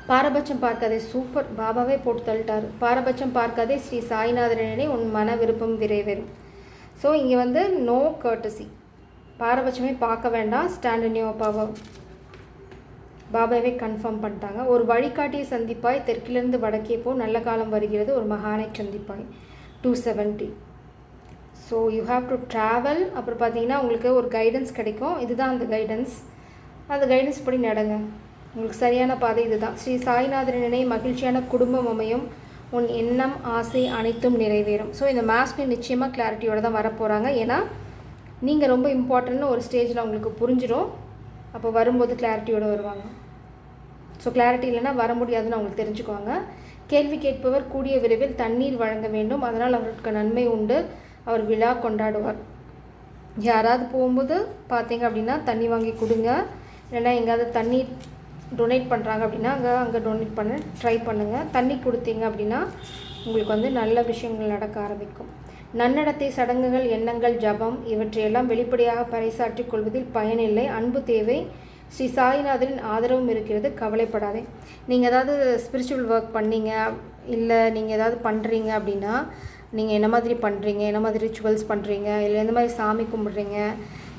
பாரபட்சம் பார்க்காதே. சூப்பர், பாபாவே போட்டு தள்ளிட்டார். பாரபட்சம் பார்க்காதே, ஸ்ரீ சாய்நாதரனே உன் மன விருப்பம் விரைவேறும். ஸோ இங்கே வந்து நோ கர்ட்டசி, பாரபட்சமே பார்க்க வேண்டாம். Stand in your power. பாபாவே கன்ஃபார்ம் பண்ணிட்டாங்க. ஒரு வழிகாட்டியை சந்திப்பாய், தெற்கிலிருந்து வடக்கே போ, நல்ல காலம் வருகிறது, ஒரு மகானை சந்திப்பாய். 270. So you have to travel. அப்புறம் பார்த்தீங்கன்னா உங்களுக்கு ஒரு கைடன்ஸ் கிடைக்கும். இதுதான் அந்த கைடன்ஸ். அந்த கைடன்ஸ் படி நடங்க. உங்களுக்கு சரியான பாதை இதுதான். ஸ்ரீ சாய்நாதரனே மகிழ்ச்சியான குடும்பம் அமையும், உன் எண்ணம் ஆசை அனைத்தும் நிறைவேறும். ஸோ இந்த மாஸ்குலின் நிச்சயமாக கிளாரிட்டியோடு தான் வரப்போகிறாங்க. ஏன்னா நீங்கள் ரொம்ப இம்பார்ட்டன்ட்னு ஒரு ஸ்டேஜில் உங்களுக்கு புரிஞ்சிடும். அப்போ வரும்போது கிளாரிட்டியோடு வருவாங்க. ஸோ கிளாரிட்டி இல்லைன்னா வர முடியாதுன்னு அவங்களுக்கு தெரிஞ்சுக்குவாங்க. கேள்வி கேட்பவர் கூடிய விரைவில் தண்ணீர் வழங்க வேண்டும், அதனால் அவருக்கு நன்மை உண்டு, அவர் விழா கொண்டாடுவார். யாராவது போகும்போது பார்த்தீங்க அப்படின்னா தண்ணி வாங்கி கொடுங்க. இல்லைன்னா எங்கேயாவது தண்ணி டொனேட் பண்ணுறாங்க அப்படின்னா அங்கே டொனேட் பண்ண ட்ரை பண்ணுங்கள். தண்ணி கொடுத்தீங்க அப்படின்னா உங்களுக்கு வந்து நல்ல விஷயங்கள் நடக்க ஆரம்பிக்கும். நன்னடத்தை, சடங்குகள், எண்ணங்கள், ஜபம் இவற்றையெல்லாம் வெளிப்படையாக பறைசாற்றிக் கொள்வதில் பயனில்லை. அன்பு தேவை. ஸ்ரீ சாய்நாதரின் ஆதரவும் இருக்கிறது, கவலைப்படாதே. நீங்கள் ஏதாவது ஸ்பிரிச்சுவல் ஒர்க் பண்ணீங்க, இல்லை நீங்கள் ஏதாவது பண்ணுறீங்க அப்படின்னா நீங்கள் என்ன மாதிரி பண்ணுறீங்க, என்ன மாதிரி ரிச்சுவல்ஸ் பண்ணுறீங்க, இல்லை எந்த மாதிரி சாமி கும்பிட்றீங்க,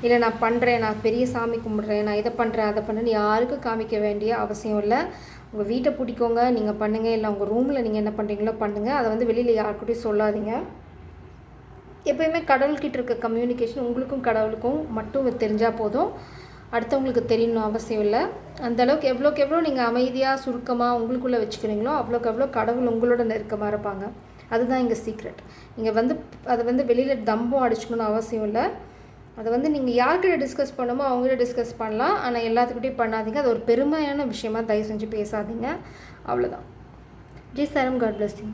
இல்லை நான் பண்ணுறேன், நான் பெரிய சாமி கும்பிட்றேன், நான் இதை பண்ணுறேன் அதை பண்ணுறேன்னு யாருக்கும் காமிக்க வேண்டிய அவசியம் இல்லை. உங்கள் வீட்டை பிடிக்கோங்க, நீங்கள் பண்ணுங்கள். இல்லை உங்கள் ரூமில் நீங்கள் என்ன பண்ணுறீங்களோ பண்ணுங்கள். அதை வந்து வெளியில் யாருக்கிட்டையும் சொல்லாதீங்க. எப்போயுமே கடவுள்கிட்ட இருக்க கம்யூனிகேஷன் உங்களுக்கும் கடவுளுக்கும் மட்டும் தெரிஞ்சால் போதும், அடுத்தவங்களுக்கு தெரியணும் அவசியம் இல்லை. அந்தளவுக்கு எவ்வளோக்கு எவ்வளோ நீங்கள் அமைதியாக சுருக்கமாக உங்களுக்குள்ளே வச்சுக்கிறீங்களோ அவ்வளோக்கு எவ்வளோ கடவுள் உங்களோட நெருக்கமாக இருப்பாங்க. அதுதான் இங்கே சீக்ரெட். இங்கே வந்து அதை வந்து வெளியில் தம்பம் அடிச்சுக்கணும்னு அவசியம் இல்லை. அதை வந்து நீங்கள் யார்கிட்ட டிஸ்கஸ் பண்ணுமோ அவங்ககிட்ட டிஸ்கஸ் பண்ணலாம். ஆனால் எல்லாத்துக்கிட்டையும் பண்ணாதீங்க. அது ஒரு பெருமையான விஷயமா தயவு செஞ்சு பேசாதீங்க. அவ்வளோதான். ஜி சாரம், காட் பிளஸ் யூ.